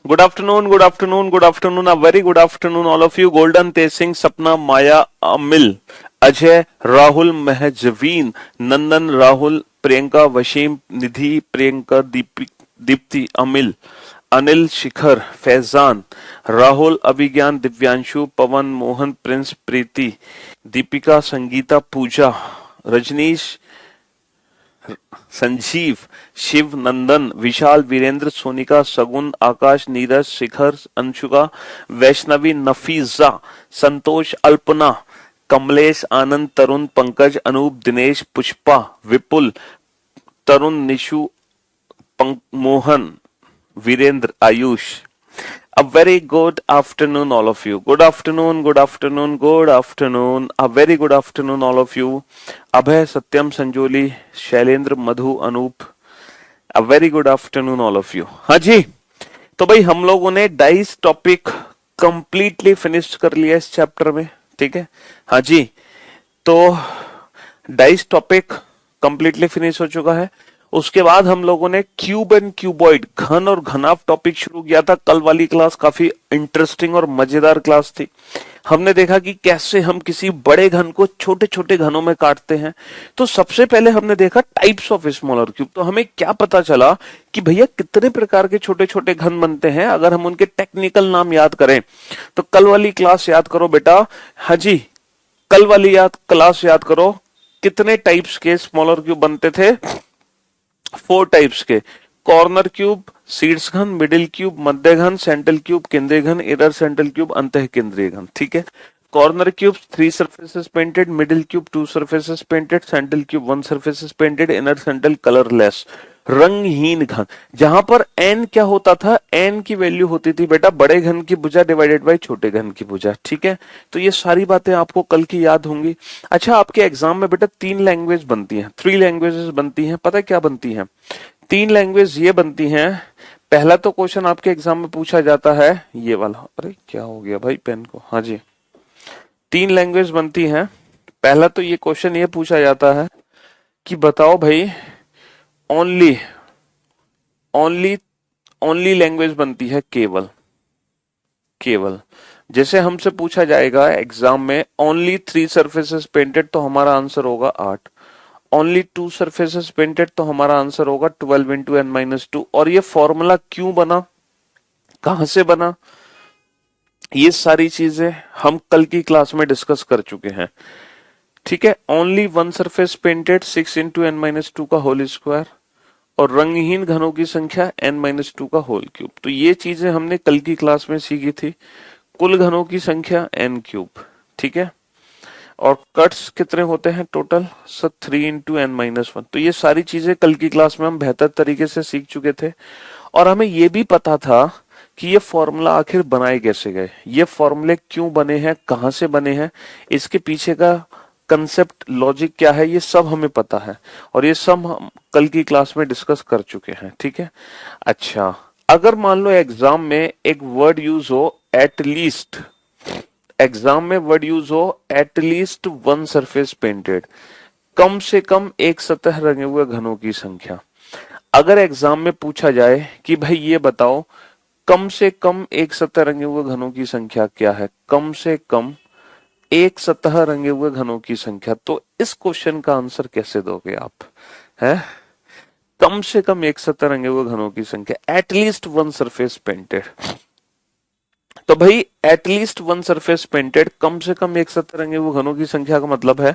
Good afternoon, good afternoon, good afternoon, a very good afternoon all of you. Golden, Tej Sapna, Maya, Amil, Ajay, Rahul, Mahjabeen, Nandan, Rahul, Priyanka, Wasim, Nidhi, Priyanka, Deepti, Amil, Anil, Shikhar, Faizan, Rahul, Abhigyan, Divyanshu, Pawan, Mohan, Prince, Preeti, Deepika, Sangeeta, Pooja, Rajneesh, Sanjeev, Shiv, Nandan, Vishal, Virendra, Sonika, Sagun, Akash, Neeraj, Shikhar, Anshuka, Vaishnavi, नफीजा, Santosh, Alpana, Kamlesh, Anand, Tarun, Pankaj, Anoop, Dinesh, Pushpa, Vipul, Tarun, Nishu, Mohan, Virendra, Ayush. A very good afternoon, all of you. Good afternoon, good afternoon, good afternoon. A very good afternoon, all of you. Abhay, Satyam, Sanjauli, Shailendra, Madhu, Anoop. A very good afternoon, all of you. हाँ जी, तो भाई हम लोगों ने dice topic completely finish कर लिया इस chapter में, ठीक है। हाँ जी, तो डाइस टॉपिक कंप्लीटली फिनिश हो चुका है। उसके बाद हम लोगों ने क्यूब एंड क्यूबॉइड, घन और घनाभ टॉपिक शुरू किया था। कल वाली क्लास काफी इंटरेस्टिंग और मजेदार क्लास थी। हमने देखा कि कैसे हम किसी बड़े घन को छोटे छोटे घनों में काटते हैं। तो सबसे पहले हमने देखा टाइप्स ऑफ स्मॉलर क्यूब। तो हमें क्या पता चला कि भैया कितने प्रकार के छोटे छोटे घन बनते हैं अगर हम उनके टेक्निकल नाम याद करें। तो कल वाली क्लास याद करो बेटा। हाँ जी, कल वाली क्लास याद करो। कितने टाइप्स के स्मॉलर क्यूब बनते थे? 4 टाइप्स के। कॉर्नर क्यूब, शीर्ष घन, मिडिल क्यूब, मध्य घन, सेंट्रल क्यूब, केंद्रीय घन, इनर सेंट्रल क्यूब, अंतः केंद्रीय घन। ठीक है। Corner cube 3 surfaces painted, middle cube 2 surfaces painted, central cube 1 surfaces painted, inner central colourless. रंगहीन घन, जहां पर n क्या होता था? n की वैल्यू होती थी बेटा बड़े घन की भुजा डिवाइडेड बाय छोटे घन की भुजा। ठीक है, तो ये सारी बातें आपको कल की याद होंगी। अच्छा, आपके एग्जाम में बेटा 3 लैंग्वेज बनती हैं, 3 लैंग्वेजेस बनती हैं। पता है क्या बनती हैं? 3 लैंग्वेज ये बनती हैं। पहला तो क्वेश्चन आपके एग्जाम में पूछा जाता है ये वाला। अरे क्या हो गया भाई पेन को? हाँ जी, 3 लैंग्वेज बनती हैं। पहला तो ये क्वेश्चन ये पूछा जाता है कि बताओ भाई ओनली ओनली ओनली लैंग्वेज बनती है केवल। केवल जैसे हमसे पूछा जाएगा एग्जाम में ओनली 3 surfaces painted, तो हमारा आंसर होगा 8। ओनली 2 surfaces painted, तो हमारा आंसर होगा 12 into n-2। और ये फॉर्मूला क्यों बना, कहां से बना, ये सारी चीजें हम कल की क्लास में डिस्कस कर चुके हैं। ठीक है। Only 1 surface painted 6 into n-2 का होल स्क्वायर, और रंगहीन घनों की संख्या n-2 का होल क्यूब। तो ये चीजें हमने कल की क्लास में सीखी थी। कुल घनों की संख्या n क्यूब। ठीक है, और कट्स कितने होते हैं टोटल? 3 into n-1। तो ये सारी चीजें कल की क्लास में हम बेहतर तरीके से सीख चुके थे। और हमें ये भी पता था कि ये फॉर्मूला आखिर बनाए कैसे गए, ये फॉर्मूले क्यों बने हैं, कहां से बने हैं, इसके पीछे का कंसेप्ट, लॉजिक क्या है, ये सब हमें पता है। और ये सब हम कल की क्लास में डिस्कस कर चुके हैं। ठीक है। अच्छा, अगर मान लो एग्जाम में एक वर्ड यूज हो एटलीस्ट, एग्जाम में वर्ड यूज हो एटलीस्ट 1 सरफेस पेंटेड, कम से कम एक सतह रंगे हुए घनों की संख्या। अगर एग्जाम में पूछा जाए कि भाई ये बताओ कम से कम एक सतह रंगे हुए घनों की संख्या क्या है, कम से कम एक सतह रंगे हुए घनों की संख्या, तो इस क्वेश्चन का आंसर कैसे दोगे आप? है कम से कम एक सतह रंगे हुए घनों की संख्या, एटलीस्ट 1 सरफेस पेंटेड। तो भाई एटलीस्ट 1 सरफेस पेंटेड, कम से कम एक सतह रंगे हुए घनों की संख्या का मतलब है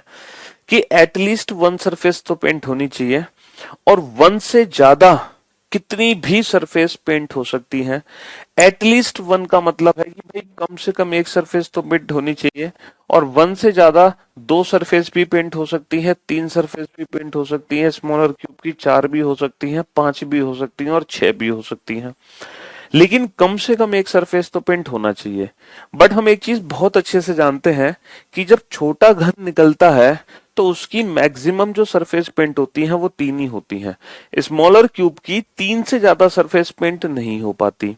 कि एटलीस्ट 1 सरफेस तो पेंट होनी चाहिए, और 1 से ज्यादा कितनी भी सरफेस पेंट हो सकती हैं। एटलीस्ट 1 का मतलब है कि भाई कम से कम एक सरफेस तो पेंट होनी चाहिए, और 1 से ज्यादा 2 सरफेस भी पेंट हो सकती है, 3 सरफेस भी पेंट हो सकती है, स्मॉलर क्यूब की 4 भी हो सकती हैं, 5 भी हो सकती हैं, और 6 भी हो सकती हैं। लेकिन कम से कम एक सरफेस तो पेंट होना चाहिए। बट हम एक चीज बहुत अच्छे से जानते हैं कि जब छोटा घन निकलता है तो उसकी मैक्सिमम जो सरफेस पेंट होती है वो 3 ही होती हैं। स्मॉलर क्यूब की 3 से ज्यादा सरफेस पेंट नहीं हो पाती।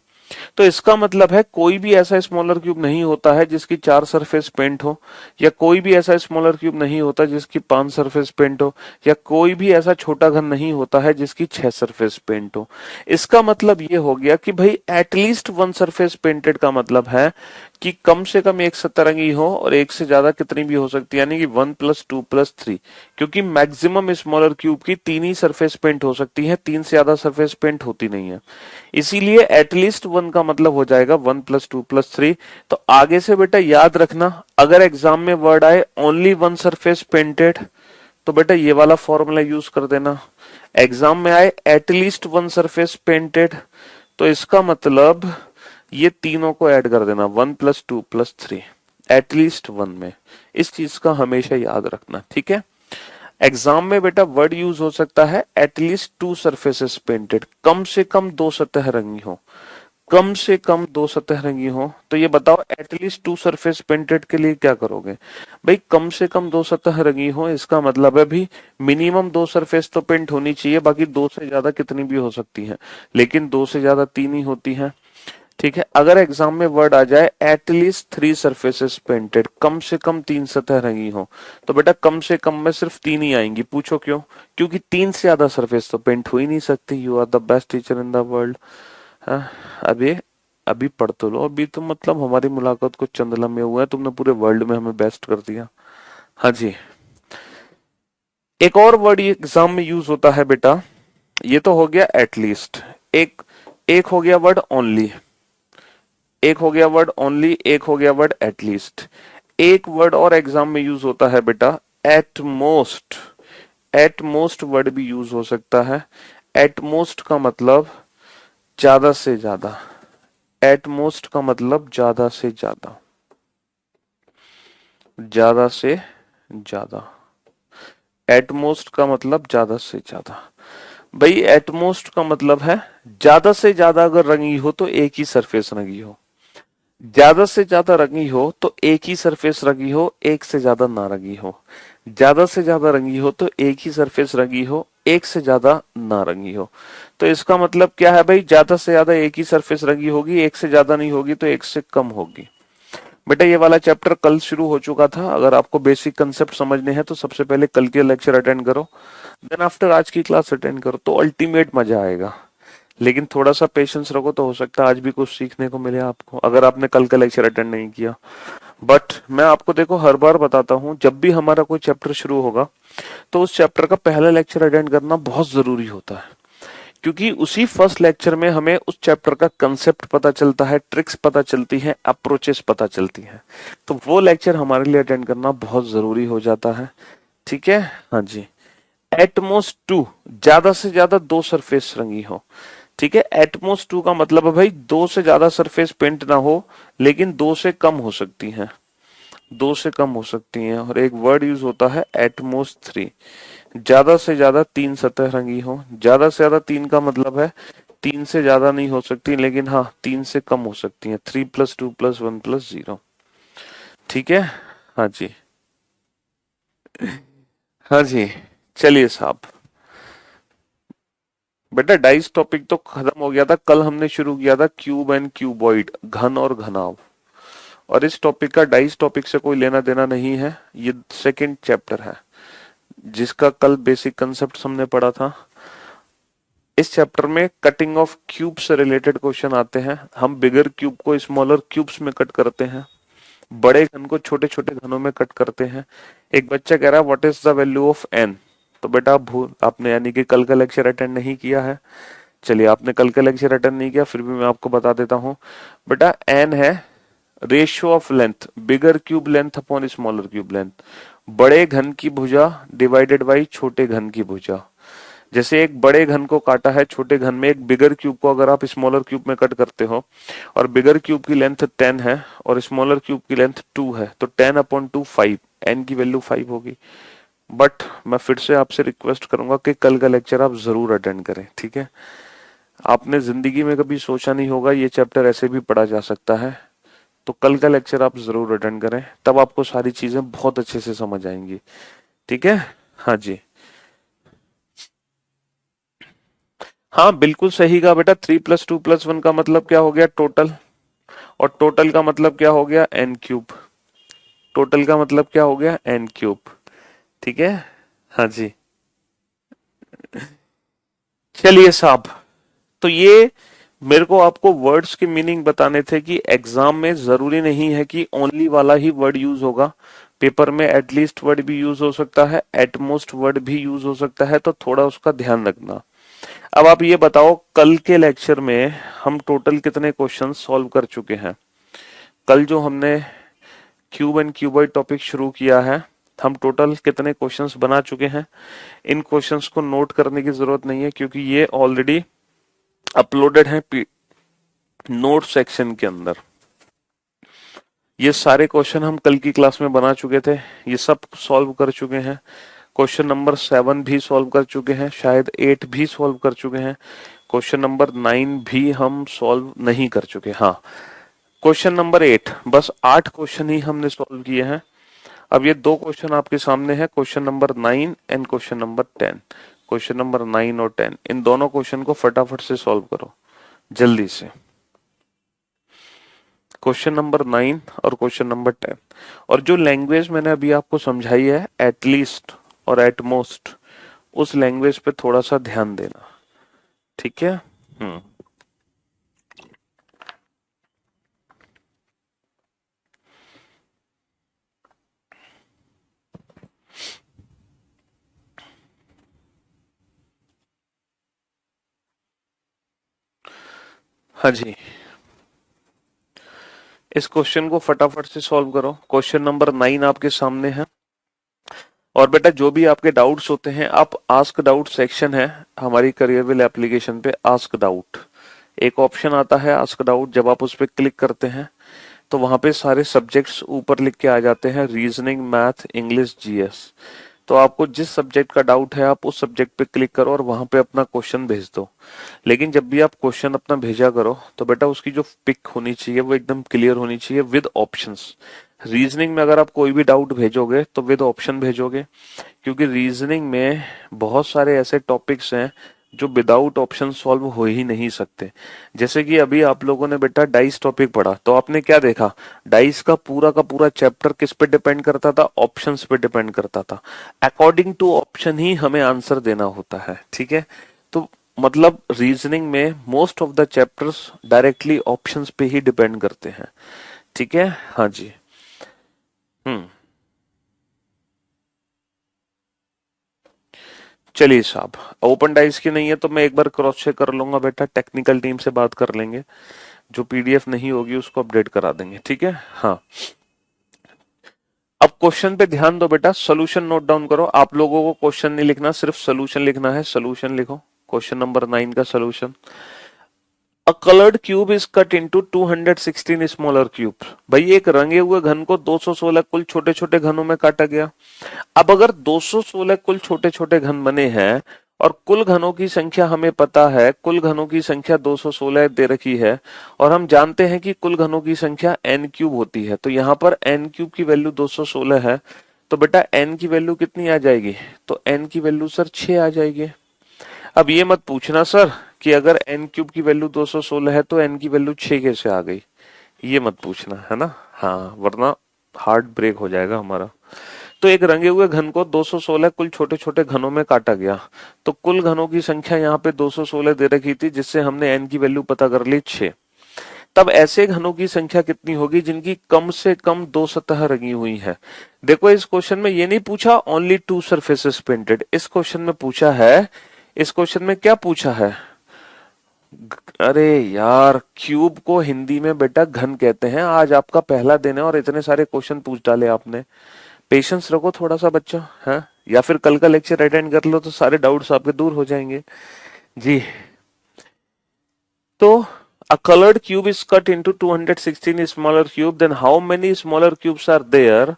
तो इसका मतलब है कोई भी ऐसा स्मॉलर क्यूब नहीं होता है जिसकी 4 सरफेस पेंट हो, या कोई भी ऐसा स्मॉलर क्यूब नहीं होता जिसकी 5 सरफेस पेंट हो, या कोई भी ऐसा छोटा घन नहीं होता है जिसकी 6 सरफेस पेंट हो। इसका मतलब ये हो गया कि भाई एटलीस्ट वन सरफेस पेंटेड का मतलब है कि कम से कम एक सतरंगी हो, और एक से ज्यादा कितनी भी हो सकती है, यानी कि 1 + 2 + 3, क्योंकि मैक्सिमम स्मॉलर क्यूब की 3 ही सरफेस पेंट हो सकती है, 3 से ज्यादा सरफेस पेंट होती नहीं है। इसीलिए एटलीस्ट वन का मतलब हो जाएगा 1 + 2 + 3। तो आगे से बेटा याद रखना, अगर एग्जाम में वर्ड आए ओनली वन सरफेस पेंटेड, तो बेटा ये वाला फॉर्मूला यूज कर देना। एग्जाम में आए एटलीस्ट वन सरफेस पेंटेड, तो इसका मतलब ये तीनों को ऐड कर देना, 1 + 2 + 3, एटलीस्ट वन में। इस चीज का हमेशा याद रखना, ठीक है। एग्जाम में बेटा वर्ड यूज हो सकता है एटलीस्ट 2 सरफेसेस पेंटेड, कम से कम 2 सतह रंगी हो, कम से कम 2 सतह रंगी हो। तो ये बताओ एटलीस्ट 2 सरफेस पेंटेड के लिए क्या करोगे भाई, कम से कम 2 सतह रंगी हो, इसका मतलब है भी मिनिमम 2 सरफेस तो पेंट होनी चाहिए, बाकी 2 से ज्यादा कितनी भी हो सकती है, लेकिन 2 से ज्यादा 3 ही होती है, ठीक है। अगर एग्जाम में वर्ड आ जाए एटलीस्ट 3 सरफेसेस पेंटेड, कम से कम 3 सतह रंगी हो, तो बेटा कम से कम में सिर्फ 3 ही आएंगी। पूछो क्यों? क्योंकि 3 से ज्यादा सरफेस तो पेंट हो ही नहीं सकती। You are the best teacher in the world. हाँ, अभी अभी पढ़ तो लो, अभी तो मतलब हमारी मुलाकात कुछ चंद लम्हे हुए हैं, तुमने पूरे वर्ल्ड में हमें बेस्ट कर दिया। हाँ जी, एक और वर्ड एग्जाम में यूज होता है बेटा, ये तो हो गया एटलीस्ट। एक एक हो गया वर्ड ओनली, एक हो गया वर्ड ओनली, एक हो गया वर्ड एटलीस्ट। एक वर्ड और एग्जाम में यूज होता है बेटा at most. At most word भी यूज हो सकता है। एट मोस्ट का मतलब ज्यादा से ज्यादा, एट मोस्ट का मतलब ज्यादा से ज्यादा, ज्यादा से ज्यादा। एटमोस्ट का मतलब ज्यादा से ज्यादा। भाई एटमोस्ट का मतलब है ज्यादा से ज्यादा अगर रंगी हो तो एक ही सरफेस रंगी हो, ज्यादा से ज्यादा रंगी हो तो एक ही सरफेस रंगी हो, एक से ज्यादा ना रंगी हो। ज्यादा से ज्यादा रंगी हो तो एक ही सरफेस रंगी हो, एक से ज्यादा ना रंगी हो। तो इसका मतलब क्या है भाई, ज्यादा से ज्यादा एक ही सरफेस रंगी होगी, एक से ज्यादा नहीं होगी, तो एक से कम होगी। बेटा ये वाला चैप्टर कल शुरू हो चुका था, अगर आपको बेसिक कंसेप्ट समझने हैं तो सबसे पहले कल के लेक्चर अटेंड करो, देन आफ्टर आज की क्लास अटेंड करो, तो अल्टीमेट मजा आएगा। लेकिन थोड़ा सा पेशेंस रखो, तो हो सकता है आज भी कुछ सीखने को मिले आपको, अगर आपने कल का लेक्चर अटेंड नहीं किया। बट मैं आपको देखो हर बार बताता हूँ, जब भी हमारा कोई चैप्टर शुरू होगा तो उस चैप्टर का पहला लेक्चर अटेंड करना बहुत जरूरी होता है, क्योंकि उसी फर्स्ट लेक्चर में हमें उस चैप्टर का कंसेप्ट पता चलता है, ट्रिक्स पता चलती हैं, अप्रोचेस पता चलती हैं। तो वो लेक्चर हमारे लिए अटेंड करना बहुत जरूरी हो जाता है, ठीक है। हाँ जी, एटमोस्ट 2, ज्यादा से ज्यादा 2 सरफेस रंगी हो, ठीक है। एटमोस्ट 2 का मतलब है भाई 2 से ज्यादा सरफेस पेंट ना हो, लेकिन 2 से कम हो सकती हैं, 2 से कम हो सकती हैं। और एक वर्ड यूज होता है एटमोस्ट 3, ज्यादा से ज्यादा 3 सतह रंगी हो। ज्यादा से ज्यादा 3 का मतलब है 3 से ज्यादा नहीं हो सकती, लेकिन हाँ 3 से कम हो सकती हैं, 3 + 2 + 1 + 0, ठीक है। हाँ जी, हाँ जी, चलिए साहब। बेटा डाइस टॉपिक तो खत्म हो गया था, कल हमने शुरू किया था क्यूब एंड क्यूबॉइड, घन और घनाव, और इस टॉपिक का डाइस टॉपिक से कोई लेना देना नहीं है, ये सेकंड चैप्टर है जिसका कल बेसिक कंसेप्ट हमने पढ़ा था। इस चैप्टर में कटिंग ऑफ क्यूब से रिलेटेड क्वेश्चन आते हैं, हम बिगर क्यूब को स्मॉलर क्यूब्स में कट करते हैं, बड़े घन को छोटे छोटे घनों में कट करते हैं। एक बच्चा कह रहा है what is the value of n, तो बेटा आप भूल आपने यानी कि कल का लेक्चर अटेंड नहीं किया है। चलिए, आपने कल का लेक्चर अटेंड नहीं किया, फिर भी मैं आपको बता देता हूँ। बेटा एन है ratio of length, bigger cube length upon smaller cube length, बड़े घन की भुजा डिवाइडेड बाई छोटे घन की भुजा। जैसे एक बड़े घन को काटा है छोटे घन में, एक बिगर क्यूब को अगर आप स्मॉलर क्यूब में कट करते हो, और बिगर क्यूब की लेंथ 10 है और स्मॉलर क्यूब की लेंथ 2 है, तो 10/2 5, एन की वैल्यू 5 होगी। बट मैं फिर से आपसे रिक्वेस्ट करूंगा कि कल का लेक्चर आप जरूर अटेंड करें, ठीक है। आपने जिंदगी में कभी सोचा नहीं होगा ये चैप्टर ऐसे भी पढ़ा जा सकता है, तो कल का लेक्चर आप जरूर अटेंड करें, तब आपको सारी चीजें बहुत अच्छे से समझ आएंगी, ठीक है। हाँ जी, हाँ बिल्कुल सही कहा बेटा, 3+2+1 का मतलब क्या हो गया, टोटल। और टोटल का मतलब क्या हो गया, एन क्यूब। टोटल का मतलब क्या हो गया, एन क्यूब। ठीक है। हाँ जी। चलिए साहब, तो ये मेरे को आपको वर्ड्स के मीनिंग बताने थे कि एग्जाम में जरूरी नहीं है कि ओनली वाला ही वर्ड यूज होगा। पेपर में एटलीस्ट वर्ड भी यूज हो सकता है, एटमोस्ट वर्ड भी यूज हो सकता है, तो थोड़ा उसका ध्यान रखना। अब आप ये बताओ, कल के लेक्चर में हम टोटल कितने क्वेश्चन सॉल्व कर चुके हैं। कल जो हमने क्यूब एंड क्यूबॉइड टॉपिक शुरू किया है, हम टोटल कितने क्वेश्चंस बना चुके हैं। इन क्वेश्चंस को नोट करने की जरूरत नहीं है क्योंकि ये ऑलरेडी अपलोडेड है नोट सेक्शन के अंदर। ये सारे क्वेश्चन हम कल की क्लास में बना चुके थे, ये सब सॉल्व कर चुके हैं। क्वेश्चन नंबर 7 भी सॉल्व कर चुके हैं, शायद 8 भी सॉल्व कर चुके हैं। क्वेश्चन नंबर 9 भी हम सॉल्व नहीं कर चुके। हाँ, क्वेश्चन नंबर 8, बस 8 क्वेश्चन ही हमने सॉल्व किए हैं। अब ये दो क्वेश्चन आपके सामने है, question number 9 and question number 10। Question number 9 और 10, इन दोनों क्वेश्चन को फटाफट से सॉल्व करो, जल्दी से। क्वेश्चन नंबर 9 और क्वेश्चन नंबर 10। और जो लैंग्वेज मैंने अभी आपको समझाई है, एटलीस्ट और एटमोस्ट, उस लैंग्वेज पे थोड़ा सा ध्यान देना। ठीक है। हम्म। हाँ जी, इस क्वेश्चन को फटाफट से सॉल्व करो। क्वेश्चन नंबर 9 आपके सामने है। और बेटा जो भी आपके डाउट्स होते हैं, आप आस्क डाउट सेक्शन है हमारी करियरविल एप्लीकेशन पे, आस्क डाउट एक ऑप्शन आता है, आस्क डाउट। जब आप उस पर क्लिक करते हैं तो वहां पे सारे सब्जेक्ट्स ऊपर लिख के आ जाते हैं, रीजनिंग, मैथ, इंग्लिश, जीएस। तो आपको जिस सब्जेक्ट का डाउट है, आप उस सब्जेक्ट पे क्लिक करो और वहां पे अपना क्वेश्चन भेज दो। लेकिन जब भी आप क्वेश्चन अपना भेजा करो तो बेटा उसकी जो पिक होनी चाहिए वो एकदम क्लियर होनी चाहिए विद ऑप्शंस। रीजनिंग में अगर आप कोई भी डाउट भेजोगे तो विद ऑप्शन भेजोगे, क्योंकि रीजनिंग में बहुत सारे ऐसे टॉपिक्स हैं जो विदाउट ऑप्शन सॉल्व हो ही नहीं सकते। जैसे कि अभी आप लोगों ने बेटा डाइस टॉपिक पढ़ा, तो आपने क्या देखा, डाइस का पूरा चैप्टर किस पे डिपेंड करता था, ऑप्शंस पे डिपेंड करता था। अकॉर्डिंग टू ऑप्शन ही हमें आंसर देना होता है। ठीक है। तो मतलब रीजनिंग में most of the chapters directly options पे ही डिपेंड करते हैं। ठीक है। हाँ जी। हम्म। चलिए साहब, ओपन डाइस की नहीं है तो मैं एक बार क्रॉस चेक कर लूंगा बेटा, टेक्निकल टीम से बात कर लेंगे, जो पीडीएफ नहीं होगी उसको अपडेट करा देंगे। ठीक है। हाँ, अब क्वेश्चन पे ध्यान दो बेटा, सोल्यूशन नोट डाउन करो। आप लोगों को क्वेश्चन नहीं लिखना, सिर्फ सोल्यूशन लिखना है। सोल्यूशन लिखो, क्वेश्चन नंबर 9 का solution. A coloured cube is cut into 216 smaller cube. भाई एक रंगे हुए घन को 216 कुल छोटे छोटे घनों में काटा गया। अब अगर 216 कुल छोटे छोटे घन बने हैं और कुल घनों की संख्या हमें पता है, कुल घनों की संख्या 216 दे रखी है, और हम जानते हैं कि कुल घनों की संख्या n क्यूब होती है, तो यहाँ पर n क्यूब की वैल्यू 216 है। तो बेटा n की वैल्यू कितनी आ जाएगी, तो n की वैल्यू सर 6 आ जाएगी। अब ये मत पूछना सर कि अगर n क्यूब की वैल्यू 216 है तो n की वैल्यू 6 कैसे आ गई, ये मत पूछना है ना। हाँ, वरना हार्ट ब्रेक हो जाएगा हमारा। तो एक रंगे हुए घन को 216 कुल छोटे छोटे घनों में काटा गया, तो कुल घनों की संख्या यहाँ पे 216 दे रखी थी, जिससे हमने n की वैल्यू पता कर ली 6। तब ऐसे घनों की संख्या कितनी होगी जिनकी कम से कम दो सतह रंगी हुई है। देखो इस क्वेश्चन में ये नहीं पूछा ओनली टू सरफेसेस पेंटेड, इस क्वेश्चन में पूछा है, इस क्वेश्चन में क्या पूछा है, अरे यार क्यूब को हिंदी में बेटा घन कहते हैं। आज आपका पहला दिन है और इतने सारे क्वेश्चन पूछ डाले आपने। पेशेंस रखो थोड़ा सा बच्चा, है, या फिर कल का लेक्चर अटेंड कर लो तो सारे डाउट्स आपके दूर हो जाएंगे। जी। तो a colored cube is cut into 216 smaller cube, then how many smaller cubes are there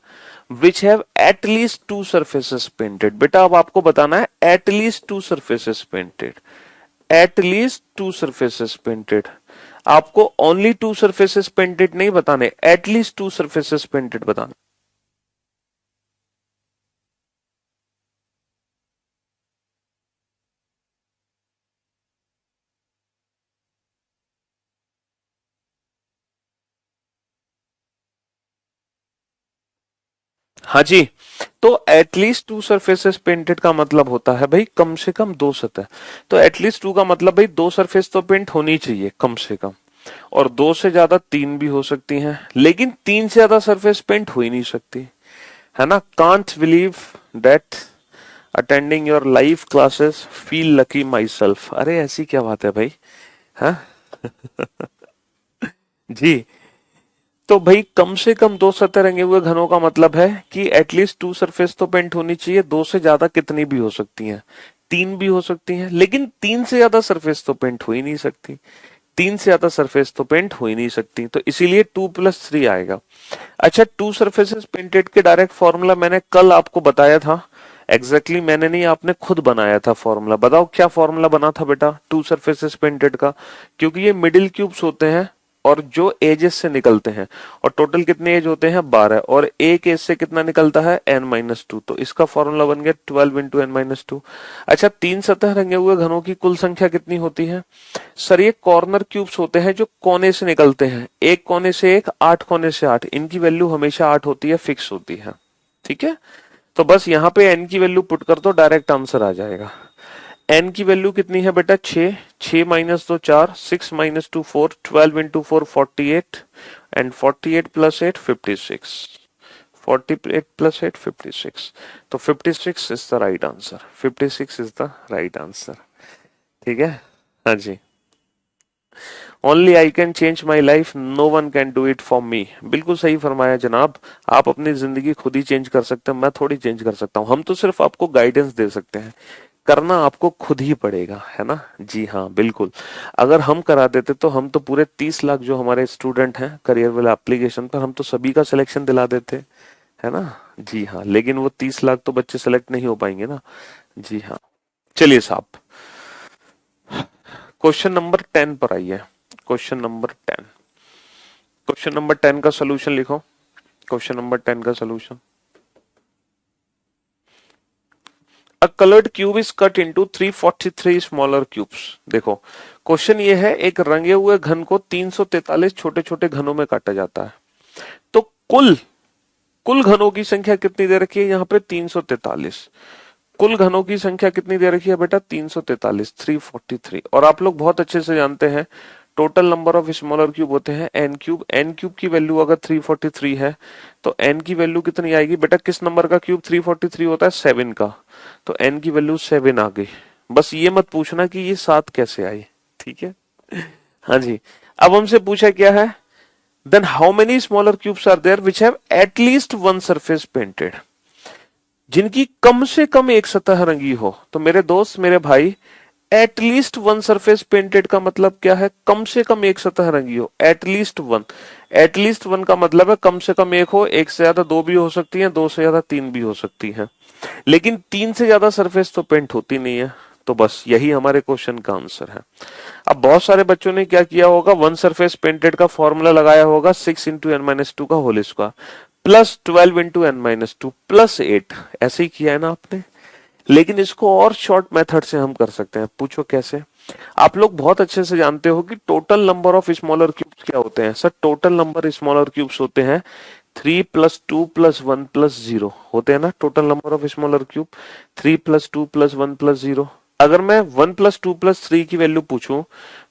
which have at least two surfaces painted? बेटा अब आपको बताना है at least two surfaces painted, at least two surfaces painted। आपको only two surfaces painted नहीं बताने, at least two surfaces painted बताना। हाँ जी, तो एटलीस्ट टू सरफेसेस पेंटेड का मतलब होता है भाई कम से कम दो सतह। तो एटलीस्ट टू का मतलब भाई दो सरफेस तो पेंट होनी चाहिए कम से कम, और दो से ज्यादा तीन भी हो सकती हैं, लेकिन तीन से ज्यादा सरफेस पेंट हो ही नहीं सकती, है ना। Can't believe that attending your live classes feel lucky my self. अरे ऐसी क्या बात है भाई, हाँ जी। तो भाई कम से कम दो सतह रंगे हुए घनों का मतलब है कि एटलीस्ट टू सरफेस तो पेंट होनी चाहिए, दो से ज्यादा कितनी भी हो सकती हैं, तीन भी हो सकती हैं, लेकिन तीन से ज्यादा सरफेस तो पेंट हो ही नहीं सकती, तीन से ज्यादा सरफेस तो पेंट हो ही नहीं सकती, तो इसीलिए टू प्लस थ्री आएगा। अच्छा, टू सरफेसेस पेंटेड के डायरेक्ट फॉर्मूला मैंने कल आपको बताया था, एग्जैक्टली मैंने नहीं, आपने खुद बनाया था फॉर्मूला। बताओ क्या फॉर्मूला बना था बेटा टू सरफेसेस पेंटेड का, क्योंकि ये मिडिल क्यूब्स होते हैं और जो एजेस से निकलते हैं, और टोटल कितने एज होते हैं 12, और एक एज से कितना निकलता है n-2, तो इसका फॉर्मूला बन गया 12 इंटू n-2। अच्छा, तीन सतह रंगे हुए घनों की कुल संख्या कितनी होती है? सर ये कॉर्नर क्यूब्स होते हैं जो कोने से निकलते हैं, एक कोने से एक, आठ कोने से आठ, इनकी वैल्यू हमेशा आठ होती है, फिक्स होती है, ठीक है। तो बस यहाँ पे n की वैल्यू पुट कर दो, डायरेक्ट आंसर आ जाएगा। n की वैल्यू कितनी है बेटा? 6, 6 माइनस दो 4, 6 minus two 4, 12 into 4 48, and 48 plus 8 56, 48 plus 8 56, तो 56 is the right answer, 56 is the right answer, ठीक है। हाँ जी, only I can change my life, no one can do it for me. बिल्कुल सही फरमाया जनाब, आप अपनी जिंदगी खुद ही चेंज कर सकते हैं, मैं थोड़ी चेंज कर सकता हूँ, हम तो सिर्फ आपको गाइडेंस दे सकते हैं, करना आपको खुद ही पड़ेगा, है ना। जी हाँ बिल्कुल, अगर हम करा देते तो हम तो पूरे 30 लाख जो हमारे स्टूडेंट हैं करियर वाला एप्लीकेशन पर, हम तो सभी का सिलेक्शन दिला देते, है ना। जी हाँ, लेकिन वो 30 लाख तो बच्चे सेलेक्ट नहीं हो पाएंगे ना। जी हाँ, चलिए साहब, क्वेश्चन नंबर 10 पर आइए। क्वेश्चन नंबर 10, क्वेश्चन नंबर 10 का सोल्यूशन लिखो। क्वेश्चन नंबर 10 का solution, a coloured cube is cut into 343 smaller cubes. देखो क्वेश्चन ये है, एक रंगे हुए घन को 343 छोटे छोटे घनों में काटा जाता है, तो कुल कुल घनों की संख्या कितनी दे रखी है यहाँ पे? 343। कुल घनों की संख्या कितनी दे रखी है बेटा? 343, 343। और आप लोग बहुत अच्छे से जानते हैं total number of smaller cube होते हैं एन क्यूब, एन क्यूब की वैल्यू अगर 343 है तो एन की वैल्यू कितनी आएगी बेटा? किस नंबर का क्यूब 343 होता है? 7 का, तो एन की वैल्यू 7 आ गई। बस ये मत पूछना कि ये 7 कैसे आई, ठीक है। हाँ जी, अब हमसे पूछा क्या है, then how many smaller cubes are there which have at least one surface painted, जिनकी कम से कम एक सतह रंगी हो। तो मेरे दोस्त, मेरे भाई, एटलीस्ट वन सरफेस पेंटेड का मतलब क्या है? कम से कम एक सतह रंगी हो, एटलीस्ट वन। एटलीस्ट वन का मतलब है कम से कम एक हो, एक से ज्यादा दो भी हो सकती हैं, दो से ज्यादा तीन भी हो सकती हैं, लेकिन तीन से ज्यादा सरफेस तो पेंट होती नहीं है। तो बस यही हमारे क्वेश्चन का आंसर है। अब बहुत सारे बच्चों ने क्या किया होगा, वन सरफेस पेंटेड का फॉर्मूला लगाया होगा 6 इंटू n-2 का whole square plus 12 into n-2 plus 8, ऐसे ही किया है ना आपने। लेकिन इसको और शॉर्ट मेथड से हम कर सकते हैं, पूछो कैसे। आप लोग बहुत अच्छे से जानते हो कि total number of smaller cubes क्या होते हैं। Sir total number smaller cubes होते हैं 3 प्लस 2 प्लस 1 प्लस 0 होते हैं ना, total number of smaller cube 3 plus 2 plus 1 plus 0। अगर मैं 1 प्लस 2 प्लस 3 की वैल्यू पूछूं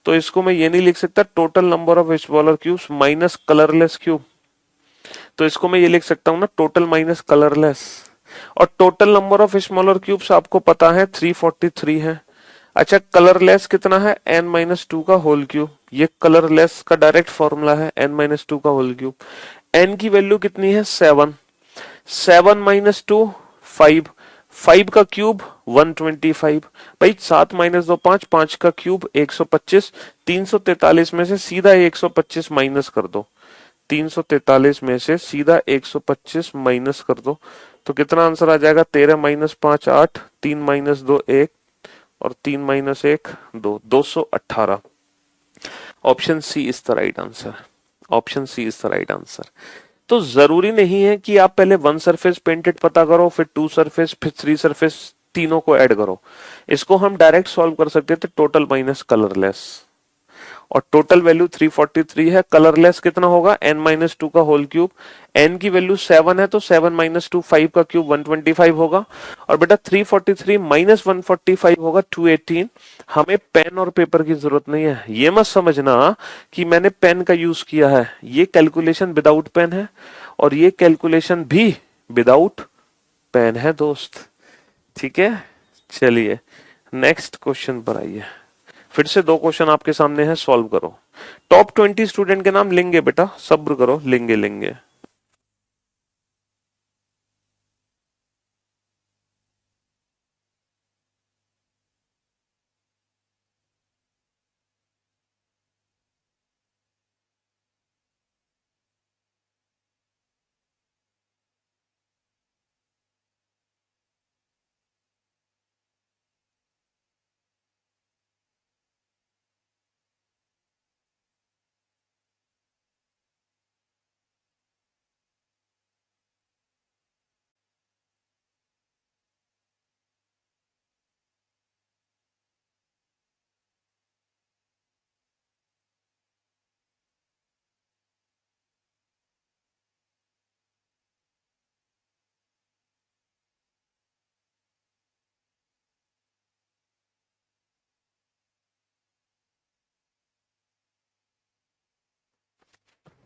तो इसको मैं ये नहीं लिख सकता total number of smaller cubes minus colourless cube, तो इसको मैं ये लिख सकता हूं ना टोटल माइनस कलरलेस। और total number of smaller cubes आपको पता है 343 है। अच्छा, कलरलेस कितना है? n-2 का होल क्यूब, ये कलरलेस का डायरेक्ट फॉर्मूला है, n-2 का होल क्यूब। n की वैल्यू कितनी है? 7, 7 माइनस 2 5, 5 का क्यूब 125, भाई 7 माइनस 2 5, 5 का क्यूब 125, 343 में से सीधा 125 माइनस कर दो, 343 में से सीधा 125 माइनस कर दो, तो कितना आंसर आ जाएगा? 13 माइनस 5 8, 3 माइनस 2 1, और 3 minus 1 2, 218। Option C is the right answer, option C is the right answer. तो जरूरी नहीं है कि आप पहले वन सरफेस पेंटेड पता करो, फिर टू सरफेस, फिर थ्री सरफेस, तीनों को ऐड करो। इसको हम डायरेक्ट सॉल्व कर सकते थे टोटल माइनस कलरलेस, और टोटल वैल्यू 343 है। कलरलेस कितना होगा, n-2 का होल क्यूब। n की वैल्यू 7 है तो 7 - 2 5 का क्यूब 125 होगा। और बेटा 343 - 145 होगा 218। हमें पेन और पेपर की जरूरत नहीं है। ये मत समझना कि मैंने पेन का यूज किया है, ये कैलकुलेशन विदाउट पेन है और ये कैलकुलेशन भी विदाउट पेन है दोस्त। ठीक है, चलिए नेक्स्ट क्वेश्चन पर आइए। फिर से दो क्वेश्चन आपके सामने है, सॉल्व करो। टॉप 20 स्टूडेंट के नाम लेंगे बेटा, सब्र करो, लेंगे लेंगे।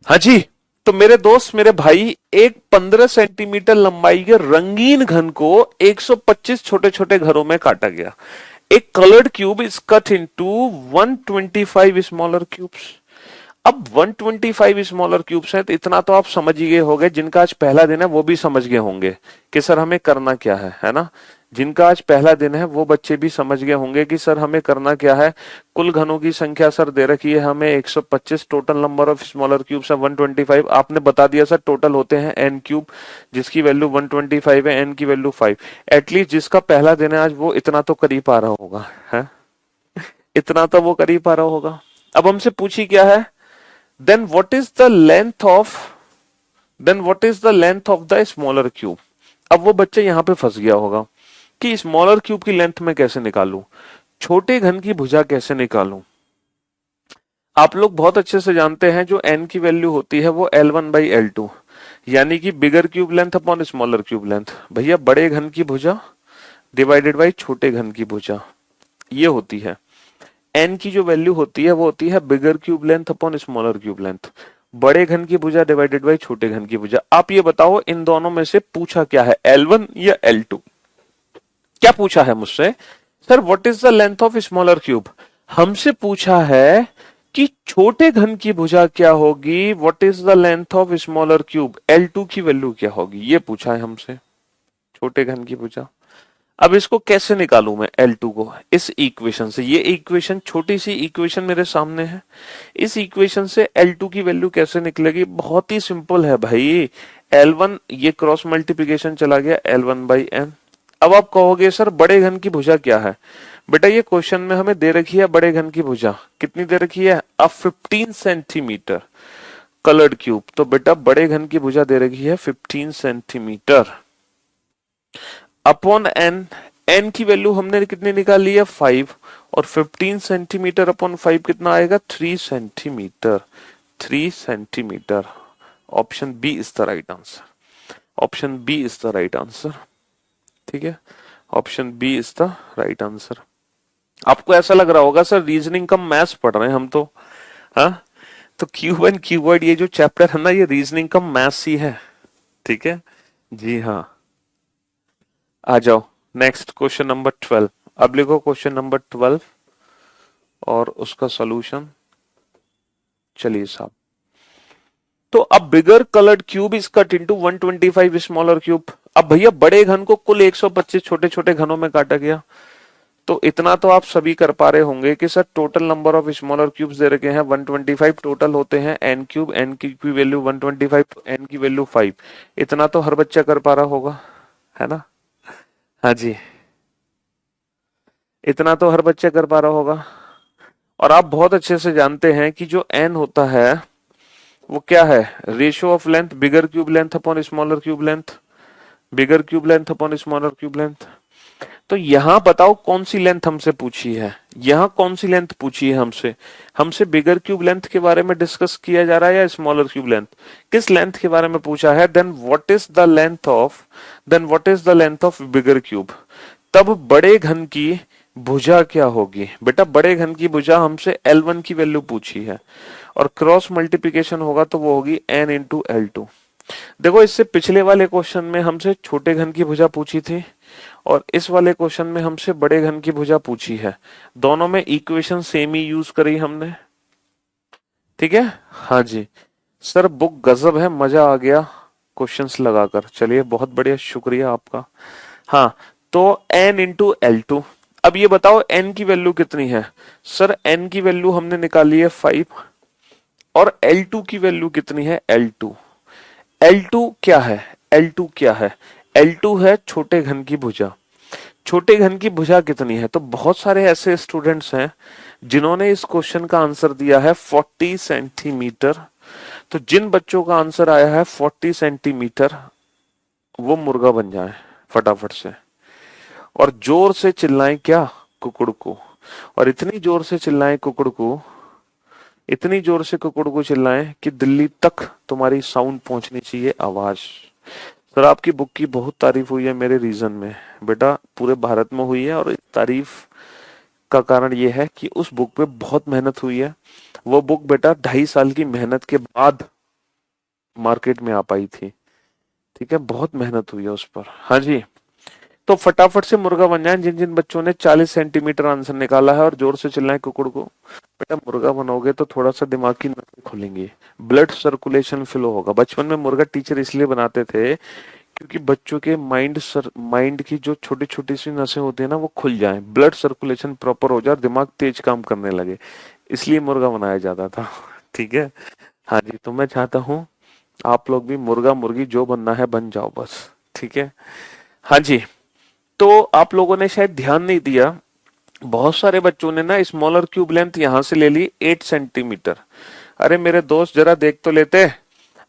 हाँ जी, तो मेरे दोस्त, मेरे भाई, एक 15 सेंटीमीटर लंबाई के रंगीन घन को 125 छोटे छोटे घरों में काटा गया। एक coloured cube is cut into 125 smaller cubes. अब 125 स्मॉलर क्यूब्स हैं, तो इतना तो आप समझ ही गए होंगे, जिनका आज पहला दिन है वो भी समझ गए होंगे कि सर हमें करना क्या है ना। जिनका आज पहला दिन है वो बच्चे भी समझ गए होंगे कि सर हमें करना क्या है। कुल घनों की संख्या सर दे रखी है हमें 125, total number of smaller cubes है 125। आपने बता दिया सर टोटल होते हैं n क्यूब, जिसकी वैल्यू 125 है, n की वैल्यू 5। एटलीस्ट जिसका पहला दिन है आज वो इतना तो कर ही पा रहा होगा, है इतना तो वो कर ही पा रहा होगा। अब हमसे पूछी क्या है, then what is the length of then what is the length of the smaller cube। अब वो बच्चा यहां पे फंस गया होगा कि स्मॉलर क्यूब की लेंथ में कैसे निकालूं, छोटे घन की भुजा कैसे निकालूं। आप लोग बहुत अच्छे से जानते हैं जो n की वैल्यू होती है वो L1/L2, यानी कि बिगर cube length upon smaller cube length. भैया बड़े घन की भुजा डिवाइडेड बाई छोटे घन की भुजा, ये होती है। n की जो वैल्यू होती है वो होती है बिगर cube length upon smaller cube length. बड़े घन की भुजा डिवाइडेड बाई छोटे घन की भुजा। आप ये बताओ इन दोनों में से पूछा क्या है, L1 या L2। क्या पूछा है मुझसे, sir what is the length of smaller cube. हमसे पूछा है कि छोटे घन की भुजा क्या होगी, what is the length of smaller cube, L2 की वैल्यू क्या होगी, ये पूछा है हमसे, छोटे घन की भुजा। अब इसको कैसे निकालूं मैं L2 को, इस इक्वेशन से। ये इक्वेशन छोटी सी इक्वेशन मेरे सामने है, इस इक्वेशन से L2 की वैल्यू कैसे निकलेगी, बहुत ही सिंपल है भाई। L1 ये क्रॉस मल्टीप्लिकेशन चला गया L1/n। अब आप कहोगे सर बड़े घन की भुजा क्या है। बेटा ये क्वेश्चन में हमें दे रखी है बड़े घन की भुजा, कितनी दे रखी है, अब 15 सेंटीमीटर कलर्ड क्यूब। तो बेटा बड़े घन की भुजा दे रखी है 15 सेंटीमीटर अपॉन n। n की वैल्यू हमने कितनी निकाल ली है 5, और 15 सेंटीमीटर अपॉन 5 कितना आएगा 3 centimetre. 3 centimetre. Option B is the right answer. Option B is the right answer. ठीक है, option B is the right answer. आपको ऐसा लग रहा होगा सर रीजनिंग कम मैथ्स पढ़ रहे हैं हम तो, हाँ तो क्यूब एंड क्यूबॉइड ये जो चैप्टर है ना, ये रीजनिंग कम मैथ्स ही है। ठीक है जी हाँ, आ जाओ नेक्स्ट क्वेश्चन नंबर 12। अब लिखो क्वेश्चन नंबर 12 और उसका सॉल्यूशन। चलिए साहब, तो अब bigger coloured cube is cut into 125 smaller cube. अब भैया बड़े घन को कुल 125 छोटे छोटे घनों में काटा गया। तो इतना तो आप सभी कर पा रहे होंगे कि sir total number of smaller cubes दे रखे हैं 125, टोटल होते हैं n क्यूब, n की वैल्यू 125 तो n की वैल्यू 5। इतना तो हर बच्चा कर पा रहा होगा, है ना। हाँ जी, इतना तो हर बच्चा कर पा रहा होगा। और आप बहुत अच्छे से जानते हैं कि जो n होता है वो क्या है, ratio of length bigger cube length upon smaller cube length, bigger cube length upon smaller cube length. तो यहां बताओ कौन सी लेंथ हमसे पूछी है, यहां कौन सी लेंथ पूछी है हमसे, हमसे बिगर क्यूब लेंथ के बारे में डिस्कस किया जा रहा है या स्मॉलर क्यूब लेंथ, किस लेंथ के बारे में पूछा है, then what is the length of bigger cube. तब बड़े घन की भुजा क्या होगी, बेटा बड़े घन की भुजा हमसे L1 की वैल्यू पूछी है और क्रॉस मल्टीप्लिकेशन होगा तो वो होगी n इंटू L2। देखो इससे पिछले वाले क्वेश्चन में हमसे छोटे घन की भुजा पूछी थी और इस वाले क्वेश्चन में हमसे बड़े घन की भुजा पूछी है, दोनों में इक्वेशन सेम ही यूज करी हमने। ठीक है, हाँ जी सर, बुक गजब है, मजा आ गया क्वेश्चंस लगाकर, चलिए बहुत बढ़िया, शुक्रिया आपका। हाँ, तो n इंटू L2। अब ये बताओ n की वैल्यू कितनी है, सर n की वैल्यू हमने निकाली है 5 और L2 की वैल्यू कितनी है L2। L2 क्या है, L2 क्या है, L2 है छोटे घन की भुजा। छोटे घन की भुजा कितनी है, तो बहुत सारे ऐसे स्टूडेंट्स हैं जिन्होंने इस क्वेश्चन का आंसर दिया है 40 सेंटीमीटर। तो जिन बच्चों का आंसर आया है 40 सेंटीमीटर वो मुर्गा बन जाए फटाफट से और जोर से चिल्लाएं क्या, कुकुड़ को, और इतनी जोर से चिल्लाएं कुकुड़ को, इतनी जोर से कुकुड़ को चिल्लाएं कि दिल्ली तक तुम्हारी साउंड पहुंचनी चाहिए आवाज। सर आपकी बुक की बहुत तारीफ हुई है मेरे रीजन में, बेटा पूरे भारत में हुई है और इस तारीफ का कारण यह है कि उस बुक पे बहुत मेहनत हुई है। वो बुक बेटा 2.5 साल की मेहनत के बाद मार्केट में आ पाई थी। ठीक है, बहुत मेहनत हुई है उस पर। हाँ जी, तो फटाफट से मुर्गा बन जाए जिन जिन बच्चों ने 40 सेंटीमीटर आंसर निकाला है और जोर से चिल्लाएं कुकुड़ को। बेटा मुर्गा बनोगे तो थोड़ा सा दिमाग की नसें खुलेंगी, ब्लड सर्कुलेशन फ्लो होगा। बचपन में मुर्गा टीचर इसलिए बनाते थे क्योंकि बच्चों के माइंड की जो छोटी छोटी सी नसें होती है ना वो खुल जाए, ब्लड सर्कुलेशन प्रॉपर हो जाए, दिमाग तेज काम करने लगे, इसलिए मुर्गा बनाया जाता था। ठीक है, हाँ जी, तो मैं चाहता हूँ आप लोग भी मुर्गा मुर्गी जो बनना है बन जाओ बस। ठीक है, हाँ जी, तो आप लोगों ने शायद ध्यान नहीं दिया, बहुत सारे बच्चों ने ना स्मॉलर क्यूब लेंथ यहां से ले ली 8 सेंटीमीटर। अरे मेरे दोस्त जरा देख तो लेते,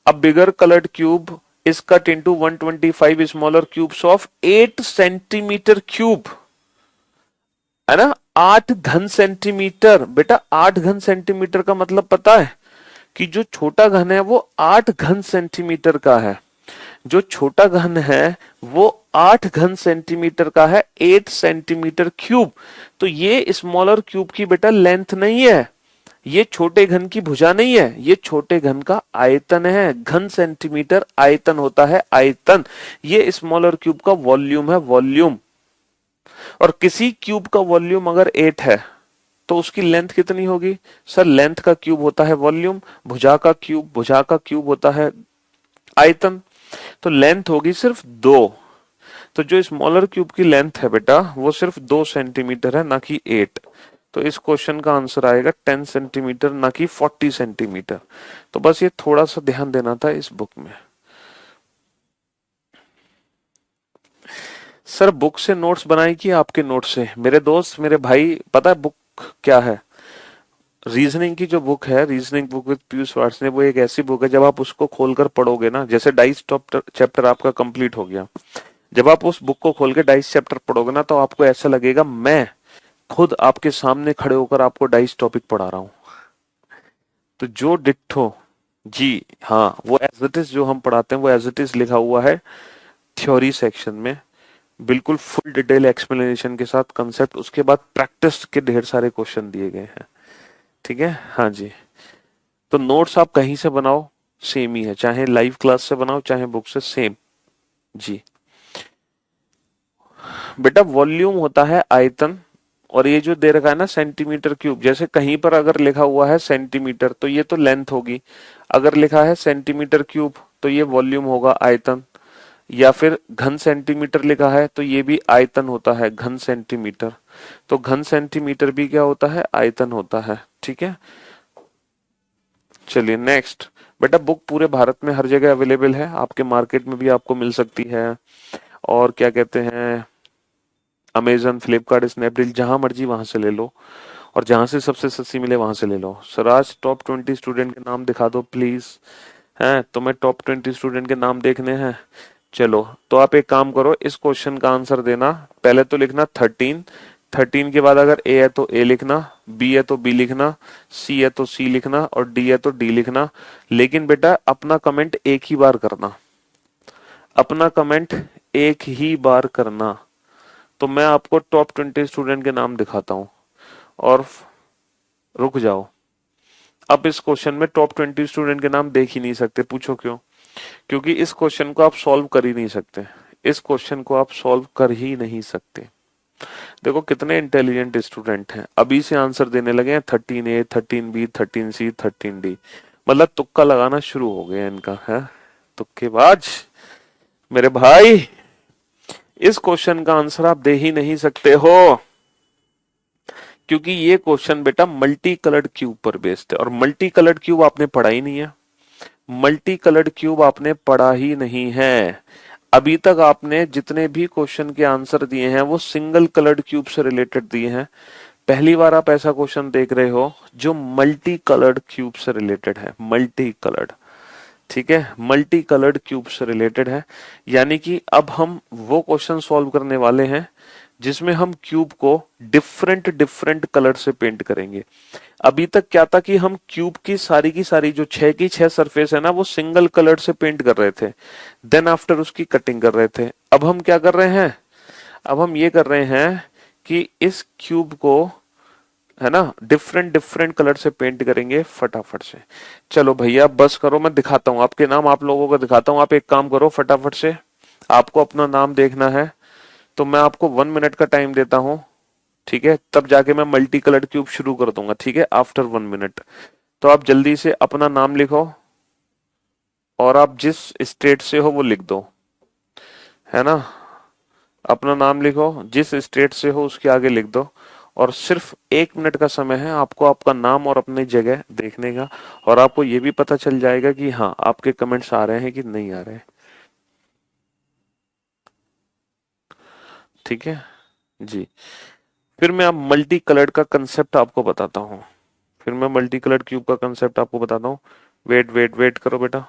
अब bigger coloured cube is cut into 125 smaller cubes of 8 centimetre cube, है ना, 8 घन सेंटीमीटर। बेटा 8 घन सेंटीमीटर का मतलब पता है कि जो छोटा घन है वो 8 घन सेंटीमीटर का है, जो छोटा घन है वो 8 घन सेंटीमीटर का है, 8 सेंटीमीटर क्यूब। तो ये स्मॉलर क्यूब की बेटा लेंथ नहीं है, ये छोटे घन की भुजा नहीं है, ये छोटे घन का आयतन है। घन सेंटीमीटर आयतन होता है, आयतन। ये स्मॉलर क्यूब का वॉल्यूम है, वॉल्यूम। और किसी क्यूब का वॉल्यूम अगर 8 है तो उसकी लेंथ कितनी होगी, सर लेंथ का क्यूब होता है वॉल्यूम, भुजा का क्यूब होता है आयतन, तो लेंथ होगी सिर्फ 2। तो जो स्मॉलर क्यूब की लेंथ है बेटा वो सिर्फ 2 सेंटीमीटर है, ना कि 8। तो इस क्वेश्चन का आंसर आएगा 10 सेंटीमीटर, ना कि 40 सेंटीमीटर। तो बस ये थोड़ा सा ध्यान देना था इस बुक में। सर बुक से नोट्स बनाई कि आपके नोट्स से, मेरे दोस्त मेरे भाई, पता है बुक क्या है, रीजनिंग की जो बुक है, reasoning book with Piyush Varshney, वो एक ऐसी बुक है जब आप उसको खोलकर पढ़ोगे ना, जैसे डाइस चैप्टर आपका कंप्लीट हो गया, जब आप उस बुक को खोल के डाइस चैप्टर पढ़ोगे ना तो आपको ऐसा लगेगा मैं खुद आपके सामने खड़े होकर आपको डाइस टॉपिक पढ़ा रहा हूं। तो जो डिट्ठो, जी हाँ, वो एज इट इज जो हम पढ़ाते हैं वो एज इट इज लिखा हुआ है थ्योरी सेक्शन में, बिल्कुल फुल डिटेल एक्सप्लेनेशन के साथ कंसेप्ट, उसके बाद प्रैक्टिस के ढेर सारे क्वेश्चन दिए गए हैं। ठीक है, हाँ जी, तो नोट्स आप कहीं से बनाओ सेम ही है, चाहे लाइव क्लास से बनाओ चाहे बुक से, सेम। जी बेटा वॉल्यूम होता है आयतन, और ये जो दे रखा है ना सेंटीमीटर क्यूब, जैसे कहीं पर अगर लिखा हुआ है सेंटीमीटर तो ये तो लेंथ होगी, अगर लिखा है सेंटीमीटर क्यूब तो ये वॉल्यूम होगा आयतन, या फिर घन सेंटीमीटर लिखा है तो ये भी आयतन होता है, घन सेंटीमीटर। तो घन सेंटीमीटर भी क्या होता है, आयतन होता है। ठीक है, चलिए नेक्स्ट। बेटा बुक पूरे भारत में हर जगह अवेलेबल है, आपके मार्केट में भी आपको मिल सकती है, और क्या कहते हैं अमेजन, फ्लिपकार्ट, स्नैपडील, जहां मर्जी वहां से ले लो, और जहां से सबसे सस्ती मिले वहां से ले लो। सर आज टॉप 20 स्टूडेंट के नाम दिखा दो प्लीज। हैं तुम्हें टॉप 20 स्टूडेंट के नाम देखने हैं, चलो, तो आप एक काम करो, इस क्वेश्चन का आंसर देना। पहले तो लिखना 13, 13 के बाद अगर ए है तो ए लिखना, बी है तो बी लिखना, सी है तो सी लिखना और डी है तो डी लिखना। लेकिन बेटा अपना कमेंट एक ही बार करना, अपना कमेंट एक ही बार करना। तो मैं आपको टॉप 20 स्टूडेंट के नाम दिखाता हूं। और रुक जाओ, अब इस क्वेश्चन में टॉप 20 स्टूडेंट के नाम देख ही नहीं सकते। पूछो क्यों? क्योंकि इस क्वेश्चन को आप सॉल्व कर ही नहीं सकते, इस क्वेश्चन को आप सॉल्व कर ही नहीं सकते। देखो कितने इंटेलिजेंट स्टूडेंट हैं, अभी से आंसर देने लगे हैं 13A, 13B, 13C, 13D। मतलब तुक्का लगाना शुरू हो गया इनका है। तुक्केबाज मेरे भाई, इस क्वेश्चन का आंसर आप दे ही नहीं सकते हो, क्योंकि ये क्वेश्चन बेटा मल्टी कलर्ड क्यूब पर बेस्ड है। और मल्टी कलर्ड क्यूब आपने पढ़ा ही नहीं है, मल्टी कलर्ड क्यूब आपने पढ़ा ही नहीं है। अभी तक आपने जितने भी क्वेश्चन के आंसर दिए हैं वो सिंगल कलर्ड क्यूब से रिलेटेड दिए हैं। पहली बार आप ऐसा क्वेश्चन देख रहे हो जो मल्टी कलर्ड क्यूब से रिलेटेड है, मल्टी कलर्ड। ठीक है, मल्टी कलर्ड क्यूब से रिलेटेड है। यानी कि अब हम वो क्वेश्चन सॉल्व करने वाले हैं जिसमें हम क्यूब को डिफरेंट डिफरेंट कलर से पेंट करेंगे। अभी तक क्या था कि हम क्यूब की सारी जो 6 की 6 सरफेस है ना वो सिंगल कलर से पेंट कर रहे थे, देन आफ्टर उसकी कटिंग कर रहे थे। अब हम क्या कर रहे हैं, अब हम ये कर रहे हैं कि इस क्यूब को है ना डिफरेंट डिफरेंट कलर से पेंट करेंगे फटाफट से। चलो भैया बस करो, मैं दिखाता हूँ आपके नाम, आप लोगों को दिखाता हूँ। आप एक काम करो फटाफट से, आपको अपना नाम देखना है तो मैं आपको 1 मिनट का टाइम देता हूँ। ठीक है, तब जाके मैं मल्टी कलर्ड क्यूब शुरू कर दूंगा। ठीक है, आफ्टर 1 मिनट। तो आप जल्दी से अपना नाम लिखो और आप जिस स्टेट से हो वो लिख दो, है ना। अपना नाम लिखो, जिस स्टेट से हो उसके आगे लिख दो। और सिर्फ 1 मिनट का समय है आपको आपका नाम और अपनी जगह देखने का। और आपको ये भी पता चल जाएगा कि हाँ आपके कमेंट्स आ रहे हैं कि नहीं आ रहे हैं। ठीक है जी। फिर मैं अब मल्टी कलर्ड का कंसेप्ट आपको बताता हूँ, फिर मैं मल्टी कलर्ड क्यूब का कंसेप्ट आपको बताता हूँ। वेट वेट वेट करो बेटा।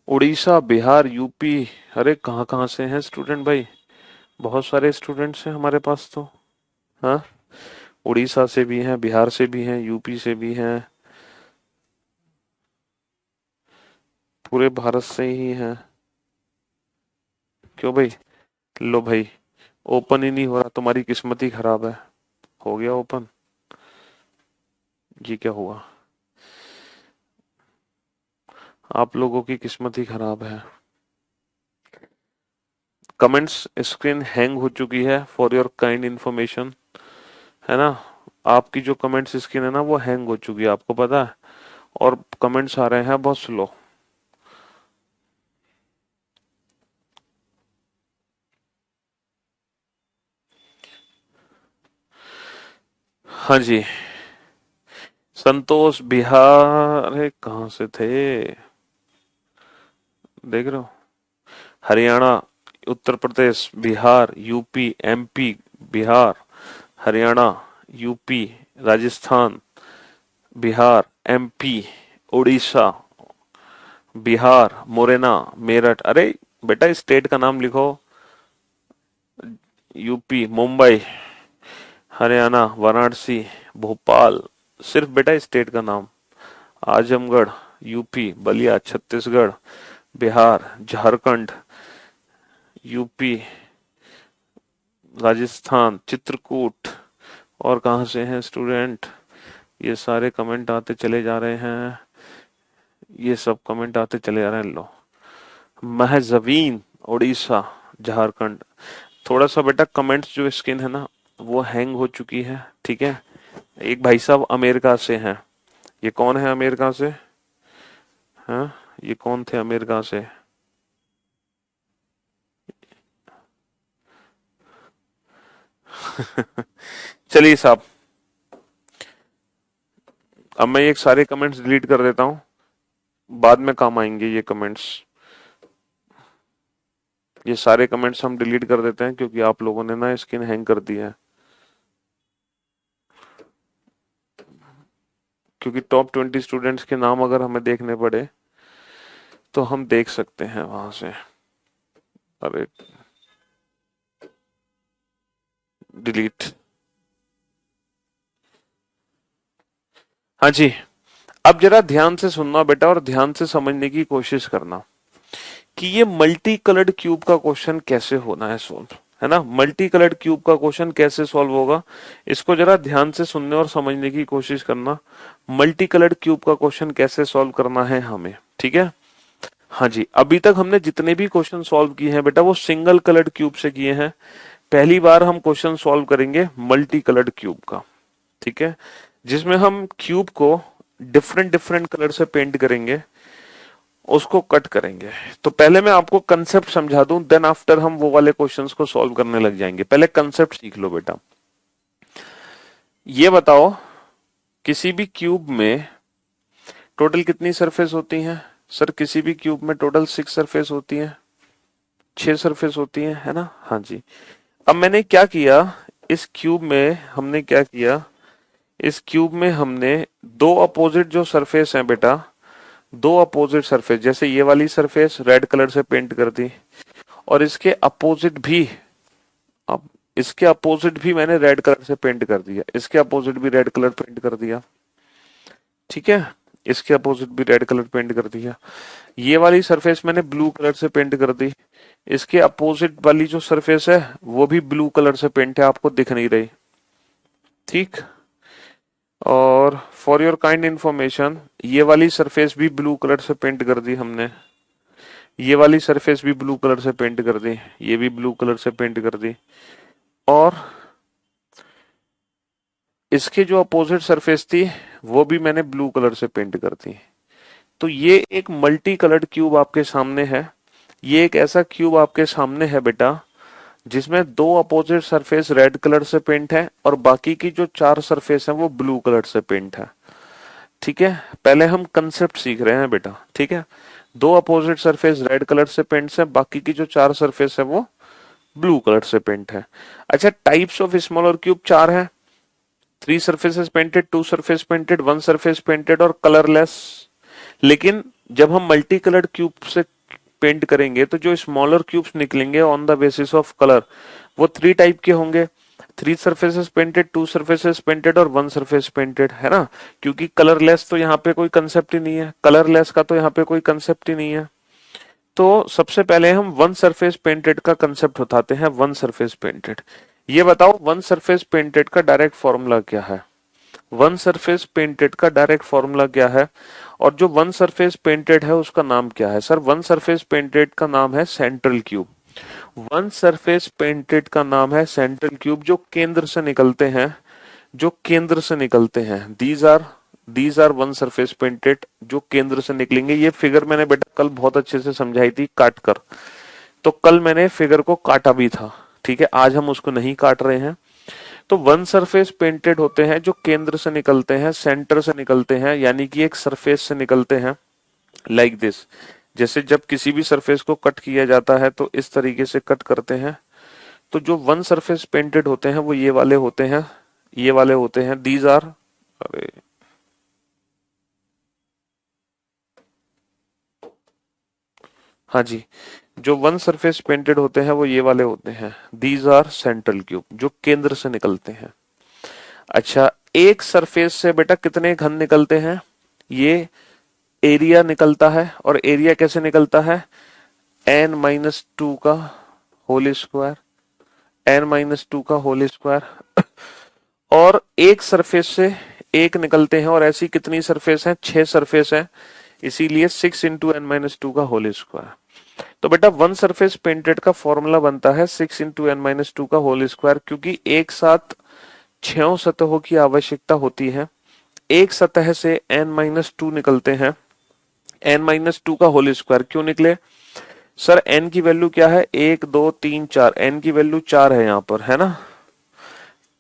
उड़ीसा, बिहार, यूपी, अरे कहाँ कहाँ से हैं स्टूडेंट भाई, बहुत सारे स्टूडेंट्स हैं हमारे पास तो। हाँ, उड़ीसा से भी हैं, बिहार से भी हैं, यूपी से भी हैं, पूरे भारत से ही हैं। क्यों भाई? लो भाई, ओपन ही नहीं हो रहा, तुम्हारी किस्मत ही खराब है। हो गया ओपन? ये क्या हुआ? आप लोगों की किस्मत ही खराब है। कमेंट्स स्क्रीन हैंग हो चुकी है, फॉर योर काइंड इंफॉर्मेशन, है ना। आपकी जो कमेंट्स स्क्रीन है ना वो हैंग हो चुकी है, आपको पता है। और कमेंट्स आ रहे हैं बहुत स्लो। हाँ जी, संतोष बिहार, अरे कहाँ से थे, देख रहे हो? Haryana, Uttar Pradesh, Bihar, UP, MP, Bihar, Haryana, UP, Rajasthan, Bihar, MP, Orissa, Bihar, Morena, Meerut. अरे बेटा स्टेट का नाम लिखो। यूपी, मुंबई, हरियाणा, वाराणसी, भोपाल। सिर्फ बेटा स्टेट का नाम। Azamgarh, UP, Ballia, Chhattisgarh, Bihar, Jharkhand, UP, Rajasthan, Chitrakoot. और कहाँ से हैं स्टूडेंट? ये सारे कमेंट आते चले जा रहे हैं, ये सब कमेंट आते चले जा रहे हैं। लो, महजवीन, उड़ीसा, झारखंड। थोड़ा सा बेटा कमेंट्स जो स्क्रीन है ना वो हैंग हो चुकी है। ठीक है, एक भाई साहब अमेरिका से हैं। ये कौन है अमेरिका से? हाँ, ये कौन थे अमेरिका से? चलिए साहब, अब मैं ये सारे कमेंट्स डिलीट कर देता हूं, बाद में काम आएंगे ये कमेंट्स। ये सारे कमेंट्स हम डिलीट कर देते हैं क्योंकि आप लोगों ने ना स्क्रीन हैंग कर दी है। क्योंकि टॉप 20 स्टूडेंट्स के नाम अगर हमें देखने पड़े तो हम देख सकते हैं वहां से। अरे डिलीट। हाँ जी, अब जरा ध्यान से सुनना बेटा और ध्यान से समझने की कोशिश करना कि ये मल्टी कलर्ड क्यूब का क्वेश्चन कैसे होना है सॉल्व, है ना। मल्टी कलर्ड क्यूब का क्वेश्चन कैसे सॉल्व होगा, इसको जरा ध्यान से सुनने और समझने की कोशिश करना। मल्टी कलर्ड क्यूब का क्वेश्चन कैसे सॉल्व करना है हमें, ठीक है। हाँ जी, अभी तक हमने जितने भी क्वेश्चन सॉल्व किए हैं बेटा वो सिंगल कलर्ड क्यूब से किए हैं। पहली बार हम क्वेश्चन सॉल्व करेंगे मल्टी कलर्ड क्यूब का, ठीक है, जिसमें हम क्यूब को डिफरेंट डिफरेंट कलर से पेंट करेंगे, उसको कट करेंगे। तो पहले मैं आपको कंसेप्ट समझा दूं, देन आफ्टर हम वो वाले क्वेश्चंस को सॉल्व करने लग जाएंगे। पहले कंसेप्ट सीख लो बेटा। ये बताओ किसी भी क्यूब में टोटल कितनी सरफेस होती हैं? सर किसी भी क्यूब में टोटल 6 सरफेस होती हैं, 6 सरफेस होती हैं, है ना। हाँ जी। अब मैंने क्या किया, इस क्यूब में हमने क्या किया, इस क्यूब में हमने दो अपोजिट जो सरफेस हैं बेटा, दो अपोजिट सरफेस, जैसे ये वाली सरफेस रेड कलर से पेंट कर दी और इसके अपोजिट भी, अब इसके अपोजिट भी मैंने रेड कलर से पेंट कर दिया, इसके अपोजिट भी रेड कलर पेंट कर दिया, ठीक है, इसके अपोजिट भी रेड कलर पेंट कर दिया। ये वाली सरफेस मैंने ब्लू कलर से पेंट कर दी, इसके अपोजिट वाली जो सरफेस है वो भी ब्लू कलर से पेंट है, आपको दिख नहीं रही, ठीक। और फॉर योर काइंड इंफॉर्मेशन ये वाली सरफेस भी ब्लू कलर से पेंट कर दी हमने, ये वाली सरफेस भी ब्लू कलर से पेंट कर दी, ये भी ब्लू कलर से पेंट कर दी, और इसके जो अपोजिट सरफेस थी वो भी मैंने ब्लू कलर से पेंट कर दी। तो ये एक मल्टी कलर्ड क्यूब आपके सामने है। ये एक ऐसा क्यूब आपके सामने है बेटा जिसमें दो अपोजिट सरफेस रेड कलर से पेंट है और बाकी की जो 4 सरफेस है वो ब्लू कलर से पेंट है, ठीक है। पहले हम कंसेप्ट सीख रहे हैं बेटा, ठीक है। दो अपोजिट सरफेस रेड कलर से पेंट है, बाकी की जो 4 सरफेस है वो ब्लू कलर से पेंट है। अच्छा, टाइप्स ऑफ स्मॉलर क्यूब 4 है, 3 surfaces painted, 2 surface painted, 1 surface painted और कलरलेस। लेकिन जब हम मल्टी कलर्ड क्यूब से पेंट करेंगे तो जो स्मॉलर क्यूब्स निकलेंगे on the basis of colour वो 3 टाइप के होंगे, 3 surfaces painted, 2 surfaces painted और 1 surface painted, है ना। क्योंकि कलरलेस तो यहाँ पे कोई कंसेप्ट ही नहीं है, कलरलेस का तो यहाँ पे कोई कंसेप्ट ही नहीं है। तो सबसे पहले हम 1 सरफेस पेंटेड का कंसेप्ट उठाते हैं। 1 सरफेस पेंटेड, ये बताओ 1 सरफेस पेंटेड का डायरेक्ट फॉर्मूला क्या है? 1 सरफेस पेंटेड का डायरेक्ट फॉर्मूला क्या है? और जो 1 सरफेस पेंटेड है उसका नाम क्या है? सर 1 सरफेस पेंटेड का नाम है सेंट्रल क्यूब। 1 सरफेस पेंटेड का नाम है सेंट्रल क्यूब, जो केंद्र से निकलते हैं, जो केंद्र से निकलते हैं। दीज आर 1 सरफेस पेंटेड जो केंद्र से निकलेंगे। ये फिगर मैंने बेटा कल बहुत अच्छे से समझाई थी काट कर, तो कल मैंने फिगर को काटा भी था, ठीक है। आज हम उसको नहीं काट रहे हैं। तो 1 सरफेस पेंटेड होते हैं जो केंद्र से निकलते हैं, सेंटर से निकलते हैं, यानी कि एक सरफेस से निकलते हैं, लाइक दिस। जैसे जब किसी भी सरफेस को कट किया जाता है तो इस तरीके से कट करते हैं। तो जो 1 सरफेस पेंटेड होते हैं वो ये वाले होते हैं, ये वाले होते हैं। दीज आर, अरे हाँ जी, जो 1 सरफेस पेंटेड होते हैं वो ये वाले होते हैं। दीज आर सेंट्रल क्यूब जो केंद्र से निकलते हैं। अच्छा, एक सरफेस से बेटा कितने घन निकलते हैं? ये एरिया निकलता है, और एरिया कैसे निकलता है? n-2 का होल स्क्वायर, n-2 का होल स्क्वायर। और एक सरफेस से एक निकलते हैं, और ऐसी कितनी सरफेस हैं? 6 सरफेस हैं, इसीलिए 6 इंटू n-2 का होल स्क्वायर। तो बेटा 1 सरफेस पेंटेड का फॉर्मूला बनता है 6 इंटू n-2 का होल स्क्वायर, क्योंकि एक साथ 6 सतहों की आवश्यकता होती है। एक सतह से n-2 निकलते हैं, n-2 का होल स्क्वायर क्यों निकले? सर n की वैल्यू क्या है? 1 2 3 4, n की वैल्यू 4 है यहाँ पर, है ना।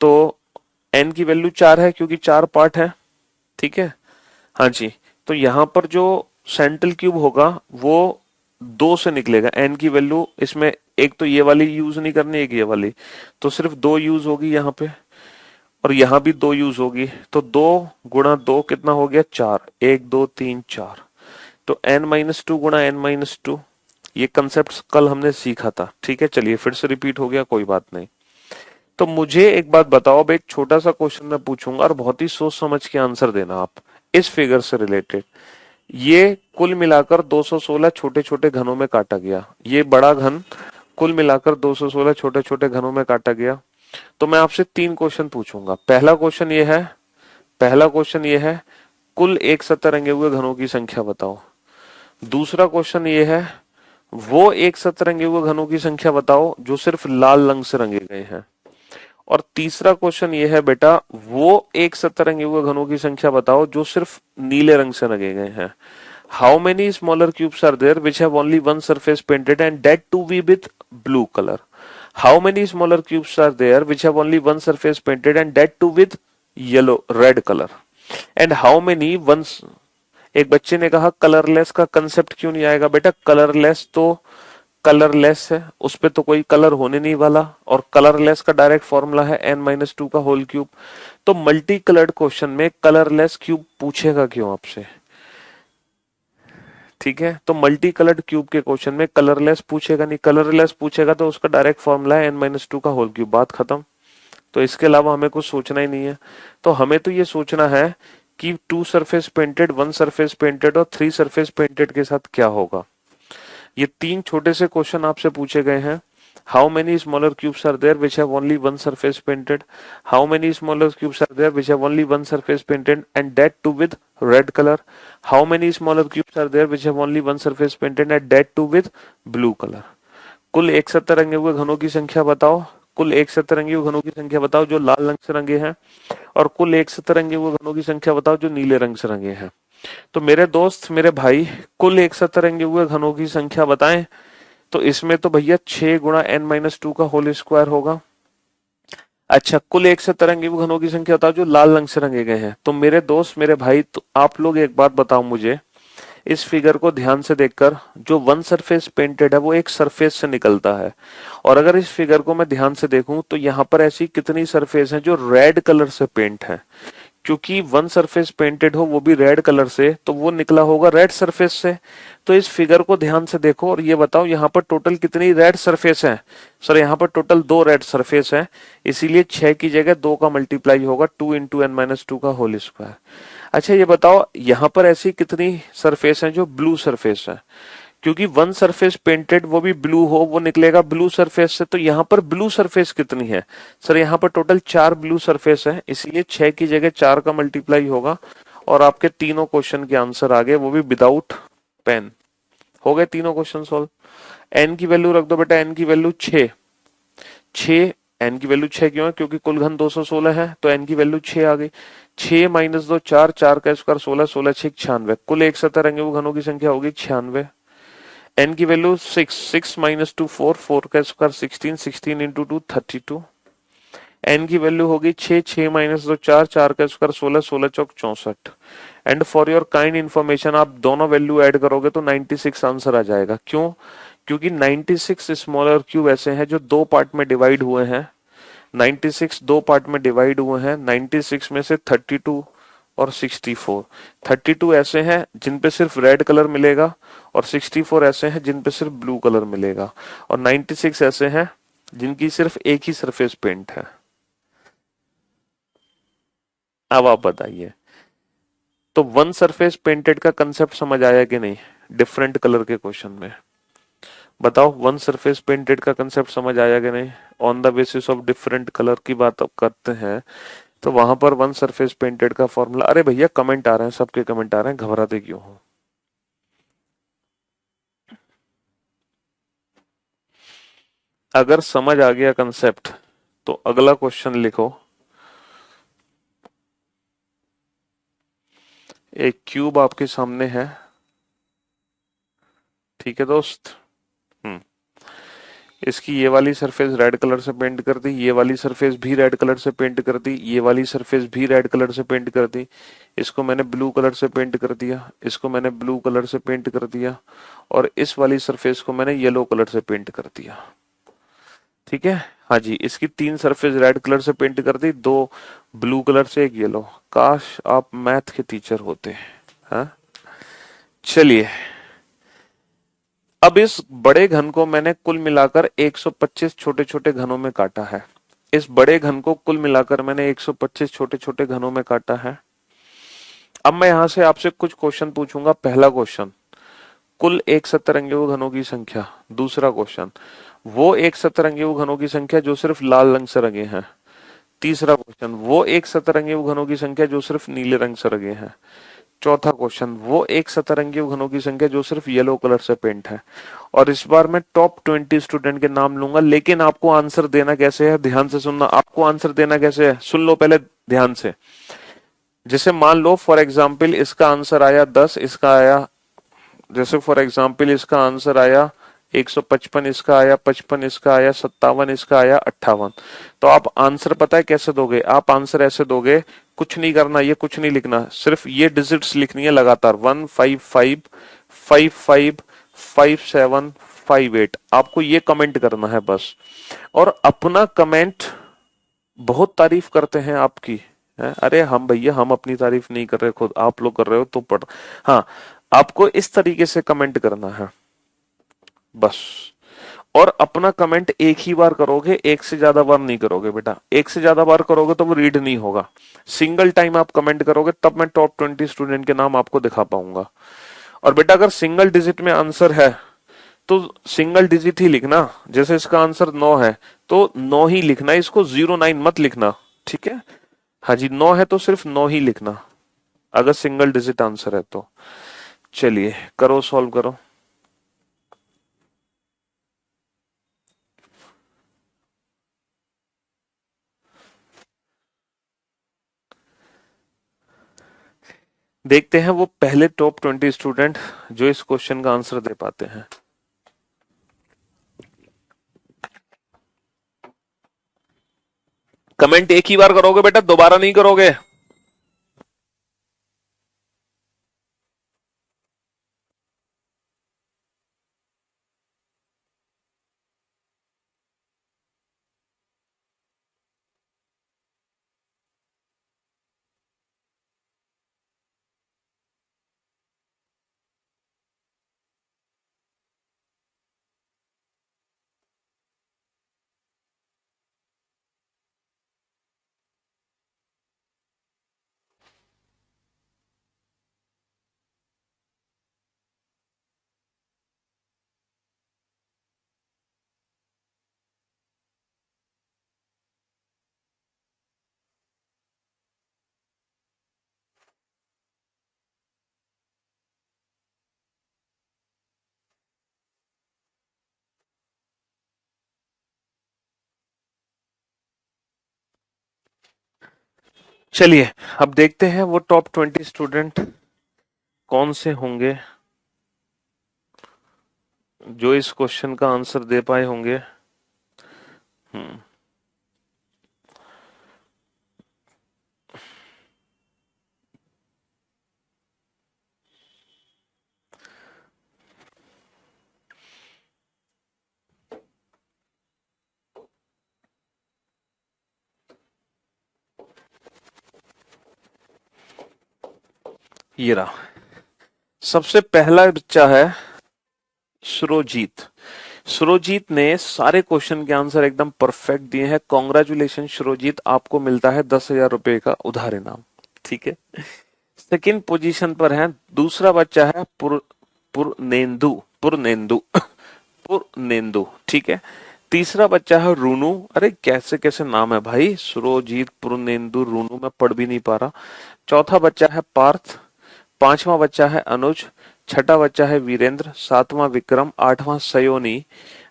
तो n की वैल्यू 4 है क्योंकि 4 पार्ट है, ठीक है। हाँ जी, तो यहाँ पर जो सेंट्रल क्यूब होगा वो 2 से निकलेगा। एन की वैल्यू इसमें एक तो ये वाली यूज नहीं करनी, एक ये वाली, तो सिर्फ 2 यूज होगी यहाँ पे, और यहाँ भी 2 यूज होगी। तो 2 गुणा 2 कितना हो गया? 4। 1 2 3 4। तो n-2 गुणा n-2, ये कंसेप्ट कल हमने सीखा था। ठीक है, चलिए फिर से रिपीट हो गया, कोई बात नहीं। तो मुझे एक बात बताओ, अब एक छोटा सा क्वेश्चन मैं पूछूंगा और बहुत ही सोच समझ के आंसर देना आप इस फिगर से रिलेटेड। ये कुल मिलाकर 216 छोटे छोटे घनों में काटा गया। ये बड़ा घन कुल मिलाकर 216 छोटे छोटे घनों में काटा गया। तो मैं आपसे 3 क्वेश्चन पूछूंगा। पहला क्वेश्चन ये है कुल एक सतह रंगे हुए घनों की संख्या बताओ। दूसरा क्वेश्चन ये है वो एक सतह रंगे हुए घनों की संख्या बताओ जो सिर्फ लाल रंग से रंगे गए हैं। और तीसरा क्वेश्चन ये है बेटा, वो एक सतह रंगे हुए घनों की संख्या बताओ जो सिर्फ नीले रंग से रंगे गए हैं। How many smaller cubes are there which have only one surface painted and that too be with blue colour? How many smaller cubes are there which have only one surface painted and that too with yellow red colour? And how many ones, एक बच्चे ने कहा colourless का concept क्यों नहीं आएगा? बेटा colourless तो कलरलेस है, उस पे तो कोई कलर होने नहीं वाला, और कलरलेस का डायरेक्ट फॉर्मूला है n-2 का होल क्यूब। तो मल्टी कलर्ड क्वेश्चन में कलरलेस क्यूब पूछेगा क्यों आपसे? ठीक है, तो मल्टी कलर्ड क्यूब के क्वेश्चन में कलरलेस पूछेगा नहीं। कलरलेस पूछेगा तो उसका डायरेक्ट फॉर्मूला है n-2 का होल क्यूब, बात खत्म। तो इसके अलावा हमें कुछ सोचना ही नहीं है। तो हमें तो ये सोचना है कि 2 सरफेस पेंटेड, 1 सरफेस पेंटेड और 3 सरफेस पेंटेड के साथ क्या होगा। ये 3 छोटे से क्वेश्चन आपसे पूछे गए हैं। How many smaller cubes are there which have only one surface painted? How many smaller cubes are there which have only one surface painted and that too with red colour? How many smaller cubes are there which have only one surface painted and that too with blue colour? कुल एक सतह रंगे हुए घनों की संख्या बताओ। कुल एक सतह रंगे हुए घनों की संख्या बताओ जो लाल रंग से रंगे हैं, और कुल एक सतह रंगे हुए घनों की संख्या बताओ जो नीले रंग से रंगे हैं। तो मेरे दोस्त, मेरे भाई, कुल एक सतह रंगे हुए घनों की संख्या बताएं। तो इसमें तो भैया 6 गुणा n-2 का होल स्क्वायर होगा। अच्छा, कुल एक सतह रंगे हुए घनों की संख्या बताओ जो लाल रंग से रंगे गए हैं। तो मेरे दोस्त, मेरे भाई, तो आप लोग एक बात बताओ मुझे, इस फिगर को ध्यान से देखकर, जो वन सरफेस पेंटेड है वो एक सरफेस से निकलता है, और अगर इस फिगर को मैं ध्यान से देखूं तो यहाँ पर ऐसी कितनी सरफेस हैं जो रेड कलर से पेंट है? क्योंकि वन सरफेस पेंटेड हो वो भी रेड कलर से, तो वो निकला होगा रेड सरफेस से। तो इस फिगर को ध्यान से देखो और ये बताओ यहाँ पर टोटल कितनी रेड सरफेस है? सर यहाँ पर टोटल 2 रेड सरफेस है, इसीलिए 6 की जगह 2 का मल्टीप्लाई होगा, 2 × n-2 का होल स्क्वायर। अच्छा ये बताओ यहाँ पर ऐसी कितनी सरफेस है जो ब्लू सरफेस है? क्योंकि वन सरफेस पेंटेड वो भी ब्लू हो, वो निकलेगा ब्लू सरफेस से। तो यहाँ पर ब्लू सरफेस कितनी है? सर यहाँ पर टोटल 4 ब्लू सरफेस है, इसलिए 6 की जगह 4 का मल्टीप्लाई होगा, और आपके तीनों क्वेश्चन के आंसर आ गए, वो भी विदाउट पेन। हो गए तीनों क्वेश्चन सॉल्व। एन की वैल्यू रख दो बेटा, एन की वैल्यू 6। 6, एन की वैल्यू 6 क्यों है? क्योंकि कुल घन 216 है, तो एन की वैल्यू 6 आ गई। 6 - 2 4, 4 का स्क्वायर 16, 16 6 96। कुल एक सतह रंगे हुए घनों की संख्या होगी 96। एन की वैल्यू 6, 6 - 2 4, 4 का स्क्वायर 16, 16 × 2 32। एन की वैल्यू होगी 6, 6 - 2 4, 4 का square 16, 16 Chowk 64। And for your kind information, आप दोनों वैल्यू ऐड करोगे तो 96 आंसर आ जाएगा। क्यों? क्योंकि 96 स्मॉलर क्यूब ऐसे हैं जो 2 पार्ट में डिवाइड हुए हैं। 96 2 पार्ट में डिवाइड हुए हैं। 96 में से 32 और 64, 32 ऐसे हैं जिन पे सिर्फ रेड कलर मिलेगा, और 64 ऐसे हैं जिन पे सिर्फ ब्लू कलर मिलेगा, और 96 ऐसे हैं जिनकी सिर्फ एक ही सरफेस पेंट है। अब आप बताइए, तो वन सरफेस पेंटेड का कंसेप्ट समझ आया कि नहीं? डिफरेंट कलर के क्वेश्चन में बताओ, वन सरफेस पेंटेड का कंसेप्ट समझ आया कि नहीं? On the basis of different colour की बात अब करते हैं, तो वहां पर वन सरफेस पेंटेड का फॉर्मूला। अरे भैया कमेंट आ रहे हैं, सबके कमेंट आ रहे हैं, घबराते क्यों हो? अगर समझ आ गया कंसेप्ट तो अगला क्वेश्चन लिखो। एक क्यूब आपके सामने है, ठीक है दोस्त। हम्म इसकी ये वाली सरफेस रेड कलर से पेंट कर दी, ये वाली सरफेस भी रेड कलर से पेंट कर दी, ये वाली सरफेस भी रेड कलर से पेंट कर दी, इसको मैंने ब्लू कलर से पेंट कर दिया, इसको मैंने ब्लू कलर से पेंट कर दिया, और इस वाली सरफेस को मैंने येलो कलर से पेंट कर दिया। ठीक है, हाँ जी, इसकी 3 सरफेस रेड कलर से पेंट कर दी, 2 ब्लू कलर से, 1 येलो। काश आप मैथ के टीचर होते। हाँ, चलिए, अब इस बड़े घन को मैंने कुल मिलाकर 125 छोटे छोटे घनों में काटा है। इस बड़े घन को कुल मिलाकर मैंने 125 छोटे छोटे घनों में काटा है। अब मैं यहां से आपसे कुछ क्वेश्चन पूछूंगा। पहला क्वेश्चन, कुल एक सतरंगी घनों की संख्या। दूसरा क्वेश्चन, वो एक सतरंगी घनों की संख्या जो सिर्फ लाल रंग से रंगे हैं। तीसरा क्वेश्चन, वो एक सतरंगी घनों की संख्या जो सिर्फ नीले रंग से रंगे हैं। चौथा क्वेश्चन, वो एक सतरंगी घनों की संख्या जो सिर्फ येलो कलर से पेंट है। और इस बार मैं टॉप 20 स्टूडेंट के नाम लूंगा, लेकिन आपको आंसर देना कैसे है, ध्यान से सुनना। आपको आंसर देना कैसे है, सुन लो पहले ध्यान से। जैसे मान लो फॉर एग्जाम्पल इसका आंसर आया 10, इसका आया, जैसे फॉर एग्जाम्पल इसका आंसर आया 155, इसका आया 55, इसका आया 57, इसका आया 58। तो आप आंसर पता है कैसे दोगे, आप आंसर ऐसे दोगे, कुछ नहीं करना, ये कुछ नहीं लिखना, सिर्फ ये डिजिट्स लिखनी है लगातार, 155 55 57 58। आपको ये कमेंट करना है बस। और अपना कमेंट, बहुत तारीफ करते हैं आपकी, है? अरे हम भैया, हम अपनी तारीफ नहीं कर रहे, खुद आप लोग कर रहे हो तो पढ़। हाँ, आपको इस तरीके से कमेंट करना है बस। और अपना कमेंट एक ही बार करोगे, एक से ज्यादा बार नहीं करोगे बेटा। एक से ज्यादा बार करोगे तो वो रीड नहीं होगा। सिंगल टाइम आप कमेंट करोगे तब मैं टॉप 20 स्टूडेंट के नाम आपको दिखा पाऊंगा। और बेटा अगर सिंगल डिजिट में आंसर है तो सिंगल डिजिट ही लिखना। जैसे इसका आंसर 9 है तो 9 ही लिखना, इसको 09 मत लिखना। ठीक है, हाँ जी, 9 है तो सिर्फ 9 ही लिखना, अगर सिंगल डिजिट आंसर है तो। चलिए करो, सॉल्व करो। देखते हैं वो पहले टॉप 20 स्टूडेंट जो इस क्वेश्चन का आंसर दे पाते हैं। कमेंट एक ही बार करोगे बेटा, दोबारा नहीं करोगे। चलिए अब देखते हैं वो टॉप 20 स्टूडेंट कौन से होंगे जो इस क्वेश्चन का आंसर दे पाए होंगे। हम्म, ये रहा। सबसे पहला बच्चा है सुरोजीत। सुरोजीत ने सारे क्वेश्चन के आंसर एकदम परफेक्ट दिए हैं। कॉन्ग्रेचुलेशन सुरोजीत, आपको मिलता है 10,000 रुपए का उधार इनाम। ठीक है, सेकंड पोजीशन पर है दूसरा बच्चा है पुरनेंदु पुरनेंदु पुरनेंदु। ठीक है, तीसरा बच्चा है रूनू। अरे कैसे कैसे नाम है भाई, सुरोजीत, पुरनेंदु, रूनू, मैं पढ़ भी नहीं पा रहा। चौथा बच्चा है पार्थ। पांचवा बच्चा है अनुज। छठा बच्चा है वीरेंद्र। सातवां विक्रम। आठवां सयोनी।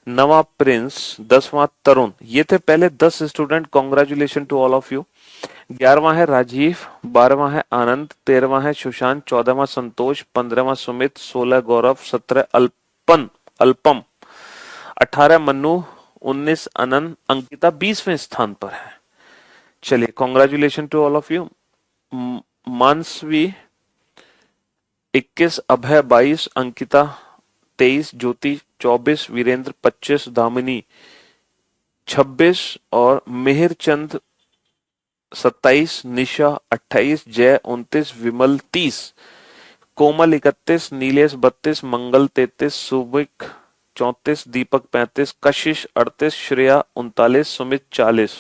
नवा प्रिंस। 10वां तरुण। ये थे पहले 10 student. Congratulation to all of you. 11वां है राजीव। 12वां है आनंद। 13वां है सुशांत। 14वां संतोष। 15वां सुमित। 16 गौरव। 17 अल्पम। 18 मन्नू। 19 अनंत, अंकिता 20वें स्थान पर है। चलिए, congratulation to all of you. Manasvi 21, Abhay 22, Ankita 23, Jyoti 24, Virendra 25, Damini 26 और मेहरचंद 27, निशा 28, जय 29, विमल 30, कोमल 31, नीलेश 32, मंगल 33, सुबिक 34, दीपक 35, कशिश 38, श्रेया 39, सुमित 40।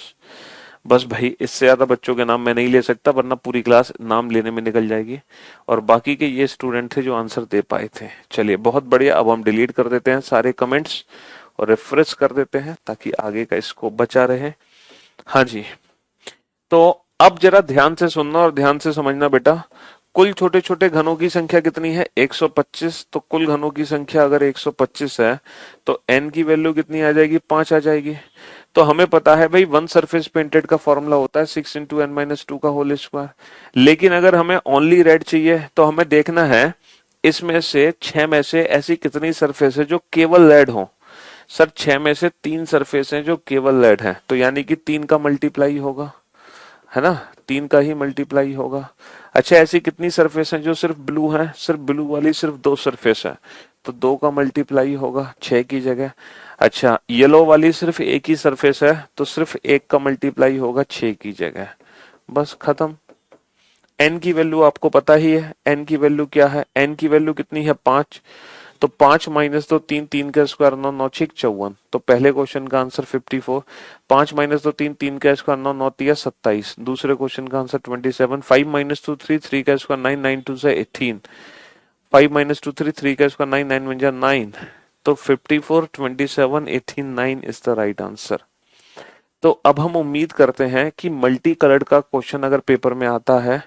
बस भाई, इससे ज्यादा बच्चों के नाम मैं नहीं ले सकता, वरना पूरी क्लास नाम लेने में निकल जाएगी। और बाकी के ये स्टूडेंट थे जो आंसर दे पाए थे। चलिए, बहुत बढ़िया। अब हम डिलीट कर देते हैं सारे कमेंट्स और रिफ्रेश कर देते हैं ताकि आगे का स्कोप बचा रहे। हाँ जी, तो अब जरा ध्यान से सुनना और ध्यान से समझना बेटा। कुल छोटे छोटे घनों की संख्या कितनी है? 125। तो कुल घनों की संख्या अगर 125 है तो n की वैल्यू कितनी आ जाएगी? 5 आ जाएगी। तो हमें पता है भाई, वन सरफेस पेंटेड का फॉर्मूला होता है 6 इंटू एन माइनस टू का होल स्क्वायर। लेकिन अगर हमें ओनली रेड चाहिए तो हमें देखना है इसमें से 6 में से ऐसी कितनी सरफेस है जो केवल रेड हो। सर, 6 में से 3 सरफेस हैं जो केवल रेड है, तो यानी कि 3 का मल्टीप्लाई होगा, है ना? 3 का ही मल्टीप्लाई होगा। अच्छा, ऐसी कितनी सरफेस हैं जो सिर्फ ब्लू है? सिर्फ ब्लू वाली सिर्फ 2 सरफेस है, तो 2 का मल्टीप्लाई होगा 6 की जगह। अच्छा, येलो वाली सिर्फ एक ही सरफेस है, तो सिर्फ 1 का मल्टीप्लाई होगा 6 की जगह। बस खत्म। n की वैल्यू आपको पता ही है। n की वैल्यू क्या है? n की वैल्यू कितनी है? 5। तो 5 माइनस 2 3, 3 का स्क्वायर 9, 9 6 54। तो पहले क्वेश्चन का आंसर 54। 5 माइनस 2 3, 3 का स्क्वायर 9, 9 3 27। दूसरे क्वेश्चन का आंसर 27। 5 माइनस 2 3, 3 का स्क्वायर 9, 9 2 से 18। 5 माइनस 2 3, 3 का स्क्वायर 9, 9 1 जा 9। तो 54 27 18 9 इज द राइट आंसर। तो अब हम उम्मीद करते हैं कि मल्टी कलर्ड का क्वेश्चन अगर पेपर में आता है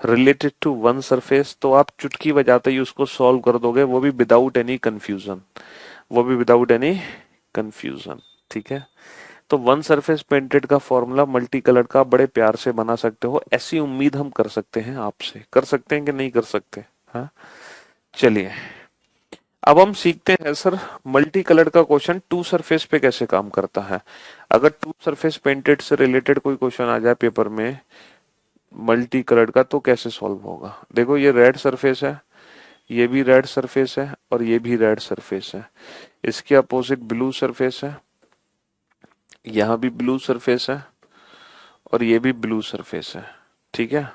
रिलेटेड टू वन सरफेस, तो आप चुटकी बजाते ही उसको सॉल्व कर दोगे, वो भी विदाउट एनी कंफ्यूजन। वो भी विदाउट एनी कंफ्यूजन। ठीक है? तो वन सरफेस पेंटेड का फॉर्मूला मल्टी कलर का बड़े प्यार से बना सकते हो, ऐसी उम्मीद हम कर सकते हैं आपसे। कर सकते हैं कि नहीं कर सकते? हाँ, चलिए, अब हम सीखते हैं सर मल्टी कलर का क्वेश्चन टू सरफेस पे कैसे काम करता है। अगर टू सरफेस पेंटेड से रिलेटेड कोई क्वेश्चन आ जाए पेपर में मल्टी कलर का, तो कैसे सॉल्व होगा। देखो, ये रेड सरफेस है, ये भी रेड सरफेस है और ये भी रेड सरफेस है। इसके अपोजिट ब्लू सरफेस है, यहां भी ब्लू सरफेस है और ये भी ब्लू सरफेस है। ठीक है?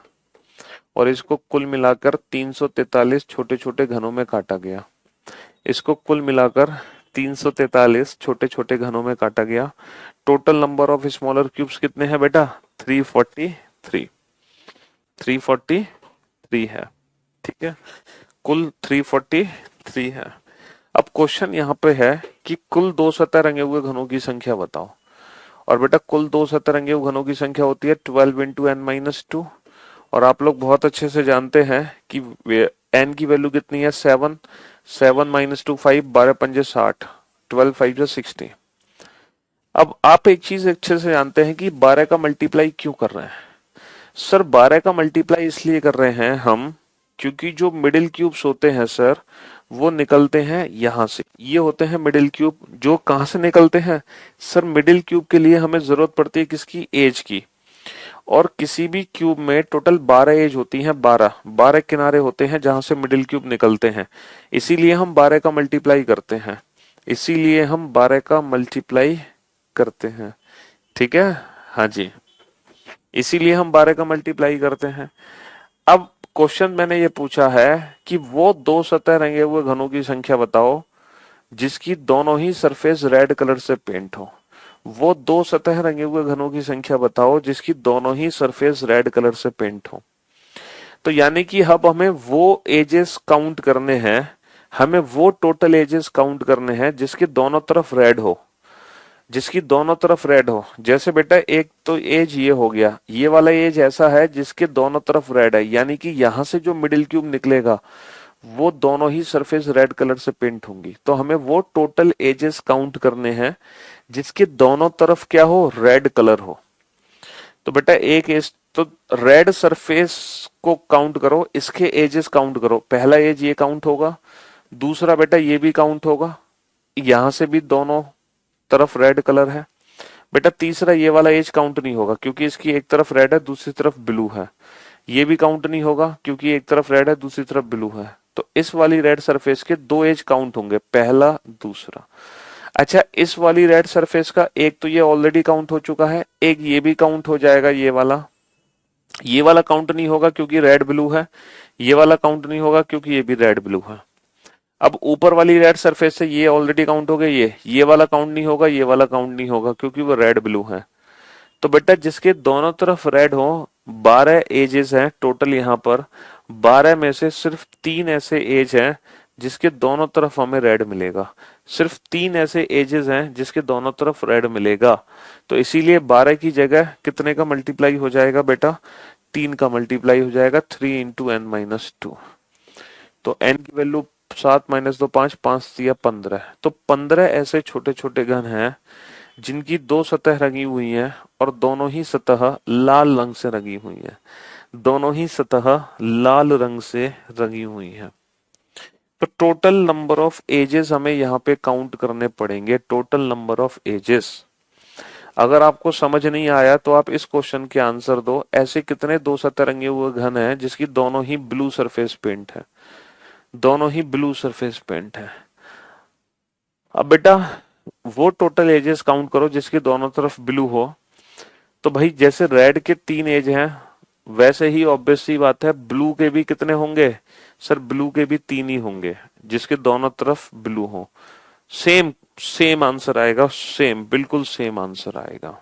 और इसको कुल मिलाकर 343 छोटे छोटे घनों में काटा गया। इसको कुल मिलाकर 343 छोटे छोटे घनों में काटा गया। Total number of smaller cubes कितने हैं बेटा? 343। 343 है। ठीक है? कुल 343 है। अब क्वेश्चन यहाँ पे है कि कुल 2 सतह रंगे हुए घनों की संख्या बताओ। और बेटा, कुल 2 सतह रंगे हुए घनों की संख्या होती है 12 इंटू एन माइनस टू। और आप लोग बहुत अच्छे से जानते हैं कि n की वैल्यू कितनी है? 7। 7 माइनस 2 5, 12 पंजे 60, 12 5 जो 60। अब आप एक चीज अच्छे से जानते हैं कि 12 का मल्टीप्लाई क्यों कर रहे हैं। सर, 12 का मल्टीप्लाई इसलिए कर रहे हैं हम, क्योंकि जो मिडिल क्यूब्स होते हैं सर, वो निकलते हैं यहां से। ये होते हैं मिडिल क्यूब, जो कहां से निकलते हैं? सर, मिडिल क्यूब के लिए हमें जरूरत पड़ती है किसकी? एज की। और किसी भी क्यूब में टोटल 12 एज होती हैं। 12 किनारे होते हैं जहां से मिडिल क्यूब निकलते हैं। इसीलिए हम 12 का मल्टीप्लाई करते हैं। इसीलिए हम 12 का मल्टीप्लाई करते हैं। ठीक है? हाँ जी, इसीलिए हम 12 का मल्टीप्लाई करते हैं। अब क्वेश्चन मैंने ये पूछा है कि वो 2 सतह रंगे हुए घनों की संख्या बताओ जिसकी दोनों ही सरफेस रेड कलर से पेंट हो। वो 2 सतह रंगे हुए घनों की संख्या बताओ जिसकी दोनों ही सरफेस रेड कलर से पेंट हो। तो यानी कि अब हमें वो एजेस काउंट करने हैं, हमें वो टोटल एजेस काउंट करने हैं जिसके दोनों तरफ रेड हो। जिसकी दोनों तरफ रेड हो। जैसे बेटा, एक तो एज ये हो गया, ये वाला एज ऐसा है जिसके दोनों तरफ रेड है, यानी कि यहां से जो मिडिल क्यूब निकलेगा वो दोनों ही सरफेस रेड कलर से पेंट होंगी। तो हमें वो टोटल एजेस काउंट करने हैं जिसके दोनों तरफ क्या हो? रेड कलर हो। तो बेटा, एक एज तो रेड सरफेस को काउंट करो, इसके एजेस काउंट करो। पहला एज ये काउंट होगा, दूसरा बेटा ये भी काउंट होगा, यहां से भी दोनों तरफ रेड कलर है। बेटा तीसरा ये वाला एज काउंट नहीं होगा क्योंकि इसकी एक तरफ रेड है दूसरी तरफ ब्लू है। ये भी काउंट नहीं होगा क्योंकि एक तरफ रेड है दूसरी तरफ ब्लू है। तो इस वाली रेड सरफेस के दो एज काउंट होंगे, पहला दूसरा। अच्छा, इस वाली रेड सरफेस का एक तो ये ऑलरेडी काउंट हो चुका है, एक ये भी काउंट हो जाएगा, ये वाला काउंट नहीं होगा क्योंकि रेड ब्लू है, ये वाला काउंट नहीं होगा क्योंकि ये भी रेड ब्लू है। अब ऊपर वाली रेड सरफेस से ये ऑलरेडी काउंट हो गए, ये वाला काउंट नहीं होगा, ये वाला काउंट नहीं होगा क्योंकि वो रेड ब्लू है। तो बेटा जिसके दोनों तरफ रेड हो, 12 एजेस हैं टोटल यहाँ पर। 12 में से सिर्फ 3 ऐसे एज हैं जिसके दोनों तरफ हमें रेड मिलेगा। सिर्फ 3 ऐसे एजेस हैं जिसके दोनों तरफ रेड मिलेगा। तो इसीलिए 12 की जगह कितने का मल्टीप्लाई हो जाएगा बेटा? 3 का मल्टीप्लाई हो जाएगा, 3 इंटू एन माइनस 2। तो n की वैल्यू 7 माइनस 2 5, 5 दिया 15। तो 15 ऐसे छोटे छोटे घन हैं जिनकी दो सतह रंगी हुई हैं और दोनों ही सतह लाल रंग से रंगी हुई हैं। दोनों ही सतह लाल रंग से रंगी हुई हैं। तो टोटल नंबर ऑफ एजेस हमें यहाँ पे काउंट करने पड़ेंगे, टोटल नंबर ऑफ एजेस। अगर आपको समझ नहीं आया तो आप इस क्वेश्चन के आंसर दो, ऐसे कितने दो सतह रंगे हुए घन हैं जिसकी दोनों ही ब्लू सरफेस पेंट है, दोनों ही ब्लू सरफेस पेंट है। अब बेटा वो टोटल एजेस काउंट करो जिसकी दोनों तरफ ब्लू हो। तो भाई जैसे रेड के 3 एज हैं वैसे ही ऑब्वियस सी बात है ब्लू के भी कितने होंगे? सर ब्लू के भी 3 ही होंगे जिसके दोनों तरफ ब्लू हो। सेम सेम आंसर आएगा, सेम बिल्कुल सेम आंसर आएगा।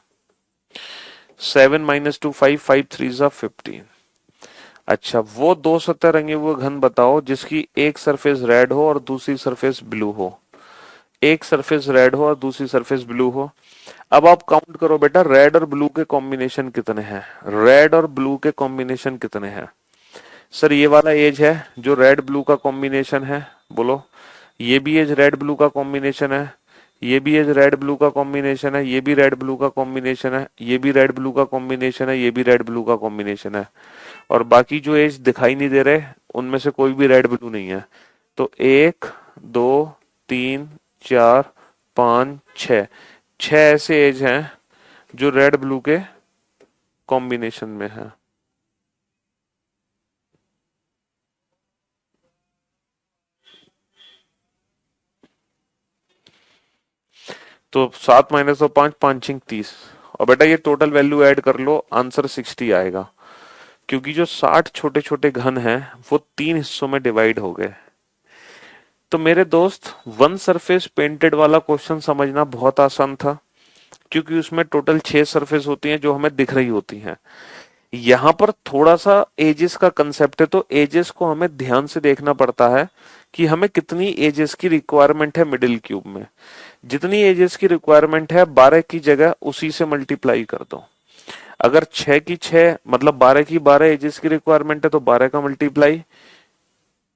7 माइनस 2 5, 5 3 जा 15। अच्छा, वो दो सतह रंगे हुए घन बताओ जिसकी एक सरफेस रेड हो और दूसरी सरफेस ब्लू हो। एक सरफेस रेड हो और दूसरी सरफेस ब्लू हो। अब आप काउंट करो बेटा, रेड और ब्लू के कॉम्बिनेशन कितने हैं? रेड और ब्लू के कॉम्बिनेशन कितने हैं? सर ये वाला एज है जो रेड ब्लू का कॉम्बिनेशन है, बोलो। ये भी एज रेड ब्लू का कॉम्बिनेशन है, ये भी एज रेड ब्लू का कॉम्बिनेशन है, ये भी रेड ब्लू का कॉम्बिनेशन है, ये भी रेड ब्लू का कॉम्बिनेशन है, ये भी रेड ब्लू का कॉम्बिनेशन है। और बाकी जो एज दिखाई नहीं दे रहे उनमें से कोई भी रेड ब्लू नहीं है। तो 1 2 3 4 5 6, 6 ऐसे एज हैं जो रेड ब्लू के कॉम्बिनेशन में है। तो 7 माइनस 2 5, 5 6 30। और बेटा ये टोटल वैल्यू ऐड कर लो, आंसर 60 आएगा। क्योंकि जो 60 छोटे छोटे घन हैं वो 3 हिस्सों में डिवाइड हो गए। तो मेरे दोस्त वन सरफेस पेंटेड वाला क्वेश्चन समझना बहुत आसान था क्योंकि उसमें टोटल 6 सरफेस होती हैं जो हमें दिख रही होती हैं। यहाँ पर थोड़ा सा एजेस का कंसेप्ट है, तो एजेस को हमें ध्यान से देखना पड़ता है कि हमें कितनी एजेस की रिक्वायरमेंट है मिडिल क्यूब में। जितनी एजेस की रिक्वायरमेंट है 12 की जगह उसी से मल्टीप्लाई कर दो। अगर 6 की 6 मतलब 12 की 12 एजेस की रिक्वायरमेंट है तो 12 का मल्टीप्लाई,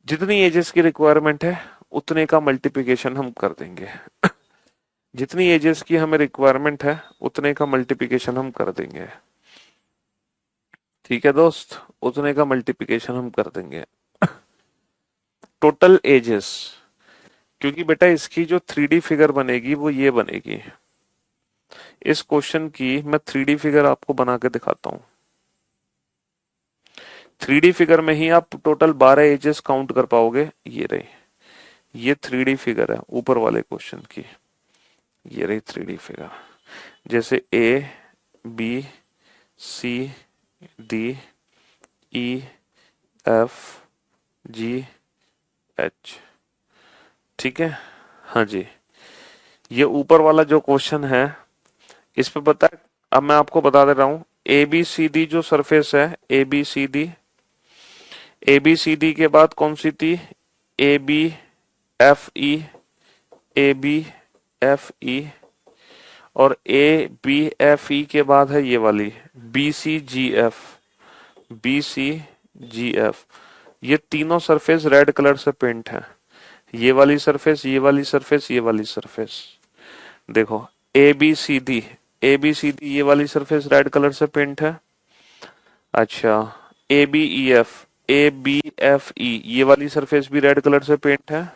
जितनी एजेस की रिक्वायरमेंट है उतने का मल्टीप्लिकेशन हम कर देंगे। जितनी एजेस की हमें रिक्वायरमेंट है उतने का मल्टीप्लिकेशन हम कर देंगे। ठीक है दोस्त, उतने का मल्टीप्लिकेशन हम कर देंगे। टोटल एजेस, क्योंकि बेटा इसकी जो 3D फिगर बनेगी वो ये बनेगी। इस क्वेश्चन की मैं 3D फिगर आपको बना के दिखाता हूं। 3D फिगर में ही आप टोटल 12 एजेस काउंट कर पाओगे। ये रही, ये 3D फिगर है ऊपर वाले क्वेश्चन की। ये रही 3D फिगर, जैसे A B C D E F G H। ठीक है, हाँ जी। ये ऊपर वाला जो क्वेश्चन है इस पे पता है, अब मैं आपको बता दे रहा हूं। ए बी सी डी जो सरफेस है, A B C D, A B C D के बाद कौन सी थी? A B F E, A B F E, और ए बी एफ ई के बाद है ये वाली बी सी जी एफ, बी सी जी एफ। ये तीनों सरफेस रेड कलर से पेंट है। ये वाली सरफेस, ये वाली सरफेस, ये वाली सरफेस। देखो A B C D, A B C D ये वाली सरफेस रेड कलर से पेंट है। अच्छा, A B E F, A B F E ये वाली सरफेस भी रेड कलर से पेंट है।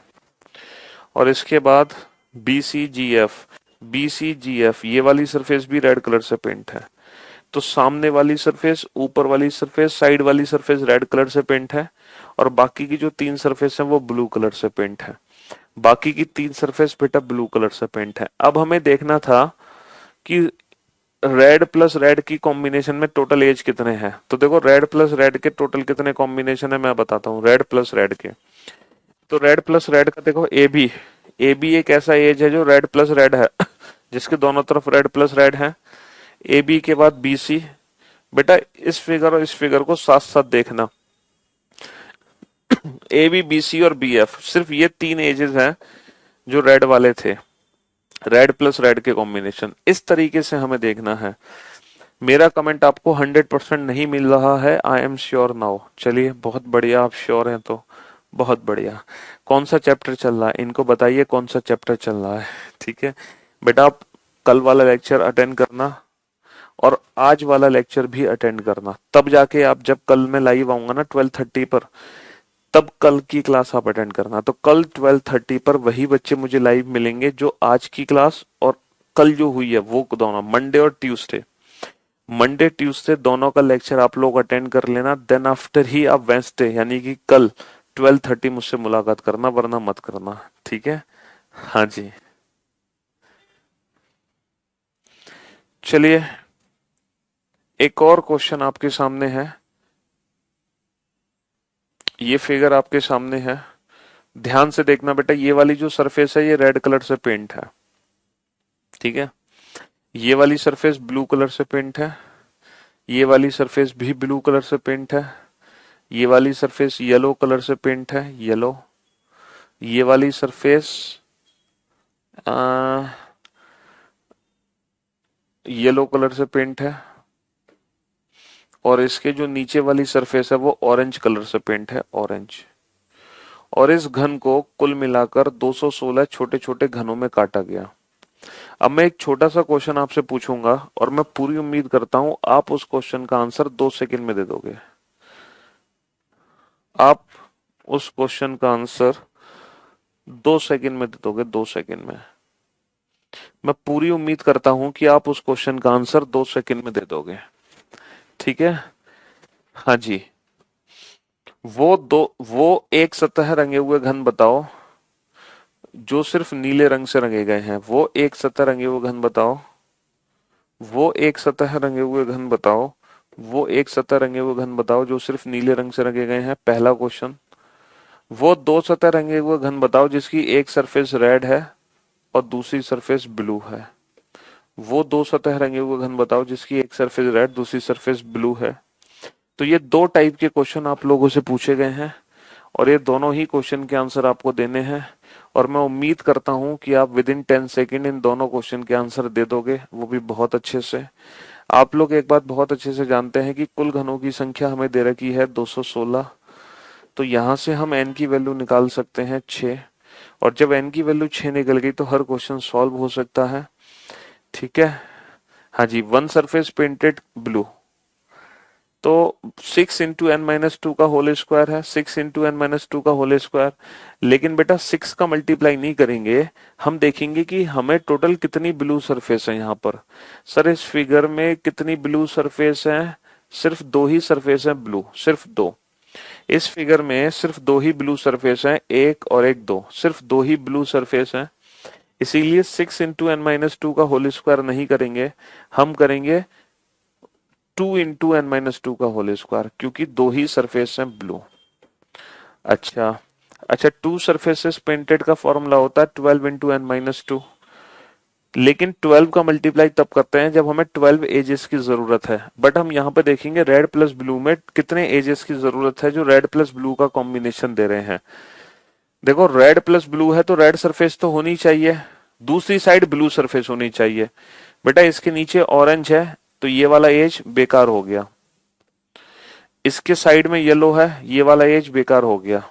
और इसके बाद बी सी जी एफ, BCGF, ये वाली सरफेस भी रेड कलर से पेंट है। तो सामने वाली सरफेस, ऊपर वाली सरफेस, साइड वाली सरफेस रेड कलर से पेंट है, और बाकी की जो 3 सरफेस है वो ब्लू कलर से पेंट है। बाकी की 3 सरफेस बेटा ब्लू कलर से पेंट है। अब हमें देखना था कि रेड प्लस रेड की कॉम्बिनेशन में टोटल एज कितने हैं। तो देखो रेड प्लस रेड के टोटल कितने कॉम्बिनेशन है मैं बताता हूँ। रेड प्लस रेड के, तो रेड प्लस रेड का देखो AB, AB एक ऐसा एज है जो रेड प्लस रेड है जिसके दोनों तरफ रेड प्लस रेड है। AB के बाद BC। बेटा इस फिगर और इस फिगर को साथ साथ देखना। AB, BC और BF, सिर्फ ये 3 एजेस हैं जो रेड वाले थे, रेड प्लस रेड के कॉम्बिनेशन। इस तरीके से हमें देखना है। मेरा कमेंट आपको 100% नहीं मिल रहा है, आई एम श्योर नाउ। चलिए बहुत बढ़िया, आप श्योर हैं तो बहुत बढ़िया। कौन सा चैप्टर चल रहा है इनको बताइए, कौन सा चैप्टर चल रहा है। ठीक है बेटा, आप कल वाला लेक्चर अटेंड करना और आज वाला लेक्चर भी अटेंड करना, तब जाके आप, जब कल मैं लाइव आऊंगा ना 12:30 पर, तब कल की क्लास आप अटेंड करना। तो कल 12:30 पर वही बच्चे मुझे लाइव मिलेंगे जो आज की क्लास और कल जो हुई है वो दोनों, मंडे और ट्यूसडे, मंडे ट्यूसडे दोनों का लेक्चर आप लोग अटेंड कर लेना। देन आफ्टर ही आप वेंसडे यानी कि कल 12:30 मुझसे मुलाकात करना, वरना मत करना। ठीक है, हाँ जी। चलिए एक और क्वेश्चन आपके सामने है, ये फिगर आपके सामने है, ध्यान से देखना बेटा। ये वाली जो सरफेस है ये रेड कलर से पेंट है, ठीक है। ये वाली सरफेस ब्लू कलर से पेंट है, ये वाली सरफेस भी ब्लू कलर से पेंट है, ये वाली सरफेस येलो कलर से पेंट है, येलो। ये वाली सरफेस येलो कलर से पेंट है, और इसके जो नीचे वाली सरफेस है वो ऑरेंज कलर से पेंट है, ऑरेंज। और इस घन को कुल मिलाकर 216 छोटे छोटे घनों में काटा गया। अब मैं एक छोटा सा क्वेश्चन आपसे पूछूंगा और मैं पूरी उम्मीद करता हूं आप उस क्वेश्चन का आंसर 2 सेकंड में दे दोगे। आप उस क्वेश्चन का आंसर 2 सेकंड में दे दोगे, 2 सेकंड में। मैं पूरी उम्मीद करता हूं कि आप उस क्वेश्चन का आंसर 2 सेकंड में दे दोगे। ठीक है, हाँ जी। वो एक सतह रंगे हुए घन बताओ जो सिर्फ नीले रंग से रंगे गए हैं। वो एक सतह रंगे हुए घन बताओ, वो एक सतह रंगे हुए घन बताओ, वो एक सतह रंगे हुए घन बताओ जो सिर्फ नीले रंग से रंगे गए हैं, पहला क्वेश्चन। वो दो सतह रंगे हुए घन बताओ जिसकी एक सरफेस रेड है और दूसरी सरफेस ब्लू है। वो दो सतह रंगे हुए घन बताओ जिसकी एक सरफेस रेड, दूसरी सरफेस ब्लू है। तो ये 2 टाइप के क्वेश्चन आप लोगों से पूछे गए हैं और ये दोनों ही क्वेश्चन के आंसर आपको देने हैं। और मैं उम्मीद करता हूं कि आप विद इन 10 सेकेंड इन दोनों क्वेश्चन के आंसर दे दोगे, वो भी बहुत अच्छे से। आप लोग एक बात बहुत अच्छे से जानते हैं कि कुल घनों की संख्या हमें दे रखी है 216। तो यहां से हम n की वैल्यू निकाल सकते हैं 6, और जब n की वैल्यू 6 निकल गई तो हर क्वेश्चन सॉल्व हो सकता है। ठीक है, हाँ जी। वन सरफेस पेंटेड ब्लू, तो 6 इंटू एन माइनस टू का होल स्क्वायर है, 6 इंटू एन माइनस टू का होल स्क्वायर। लेकिन बेटा 6 का मल्टीप्लाई नहीं करेंगे, हम देखेंगे कि हमें टोटल कितनी ब्लू सरफेस है यहाँ पर। सर इस फिगर में कितनी ब्लू सरफेस है? सिर्फ 2 ही सरफेस है ब्लू, सिर्फ 2। इस फिगर में सिर्फ 2 ही ब्लू सरफेस है, 1 और 1 2, सिर्फ 2 ही ब्लू सरफेस है। इसीलिए 6 इंटू एन माइनस टू का होल स्क्वायर नहीं करेंगे, हम करेंगे 2 इंटू एन माइनस टू का होल स्क्वायर, क्योंकि 2 ही सरफेस है ब्लू। अच्छा अच्छा, 2 सरफेसेस पेंटेड का फॉर्मूला होता है 12 इंटू एन माइनस टू। लेकिन 12 का मल्टीप्लाई तब करते हैं जब हमें 12 एजेस की जरूरत है। बट हम यहाँ पे देखेंगे रेड प्लस ब्लू में कितने एजेस की जरूरत है जो रेड प्लस ब्लू का कॉम्बिनेशन दे रहे हैं। देखो रेड प्लस ब्लू है तो रेड सरफेस तो होनी चाहिए, दूसरी साइड ब्लू सरफेस होनी चाहिए। बेटा इसके नीचे ऑरेंज है तो ये वाला एज बेकार हो गया, इसके साइड में येलो है, ये वाला एज बेकार हो गया।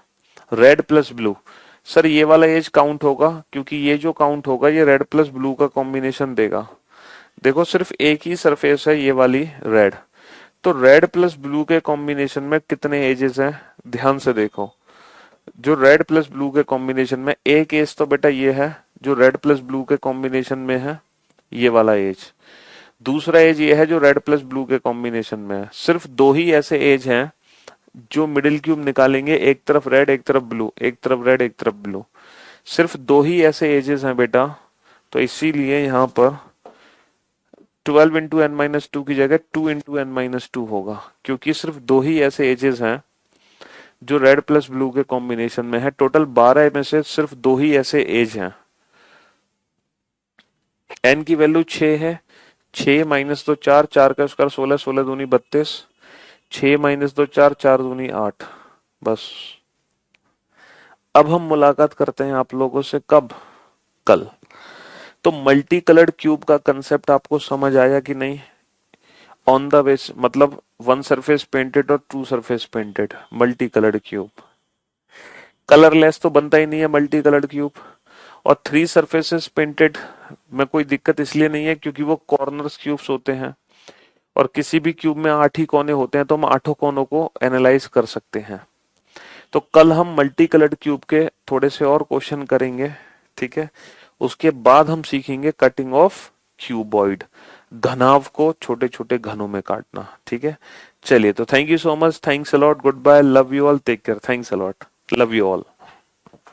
रेड प्लस ब्लू, सर ये वाला एज काउंट होगा क्योंकि ये जो काउंट होगा ये रेड प्लस ब्लू का कॉम्बिनेशन देगा। देखो सिर्फ एक ही सरफेस है ये वाली रेड, तो रेड प्लस ब्लू के कॉम्बिनेशन में कितने एजेस हैं ध्यान से देखो। जो रेड प्लस ब्लू के कॉम्बिनेशन में एक एज तो बेटा ये है जो रेड प्लस ब्लू के कॉम्बिनेशन में है, ये वाला एज। दूसरा एज ये है जो रेड प्लस ब्लू के कॉम्बिनेशन में है। सिर्फ दो ही ऐसे एज हैं जो मिडिल क्यूब निकालेंगे, एक तरफ रेड एक तरफ ब्लू, एक तरफ रेड एक तरफ ब्लू। सिर्फ दो ही ऐसे एजेस हैं बेटा, तो इसीलिए यहाँ पर 12 इंटू एन माइनस टू की जगह 2 इंटू एन माइनस टू होगा, क्योंकि सिर्फ दो ही ऐसे एजेस हैं जो रेड प्लस ब्लू के कॉम्बिनेशन में है। टोटल 12 में से सिर्फ दो ही ऐसे एज हैं। एन की वैल्यू 6 है, 6 माइनस दो 4, 4 का स्क्वायर 16, 16 दूनी 32, 6 माइनस दो 4, 4 दूनी 8। बस अब हम मुलाकात करते हैं आप लोगों से कब? कल। तो मल्टी कलर्ड क्यूब का कंसेप्ट आपको समझ आया कि नहीं? ऑन द बेस मतलब वन सरफेस पेंटेड और two surface painted multi coloured cube. Colourless तो बनता ही नहीं है मल्टी कलर्ड क्यूब। और थ्री सरफेसेस पेंटेड में कोई दिक्कत इसलिए नहीं है क्योंकि वो कॉर्नर्स क्यूब्स होते हैं, और किसी भी क्यूब में 8 ही कोने होते हैं, तो हम आठों कोनों को एनालाइज कर सकते हैं। तो कल हम मल्टी कलर्ड क्यूब के थोड़े से और क्वेश्चन करेंगे, ठीक है। उसके बाद हम सीखेंगे कटिंग ऑफ क्यूबॉइड, घनाभ को छोटे छोटे घनों में काटना, ठीक है। चलिए, तो thank you so much, thanks a lot, good bye, love you all, take care, thanks a lot, love you all.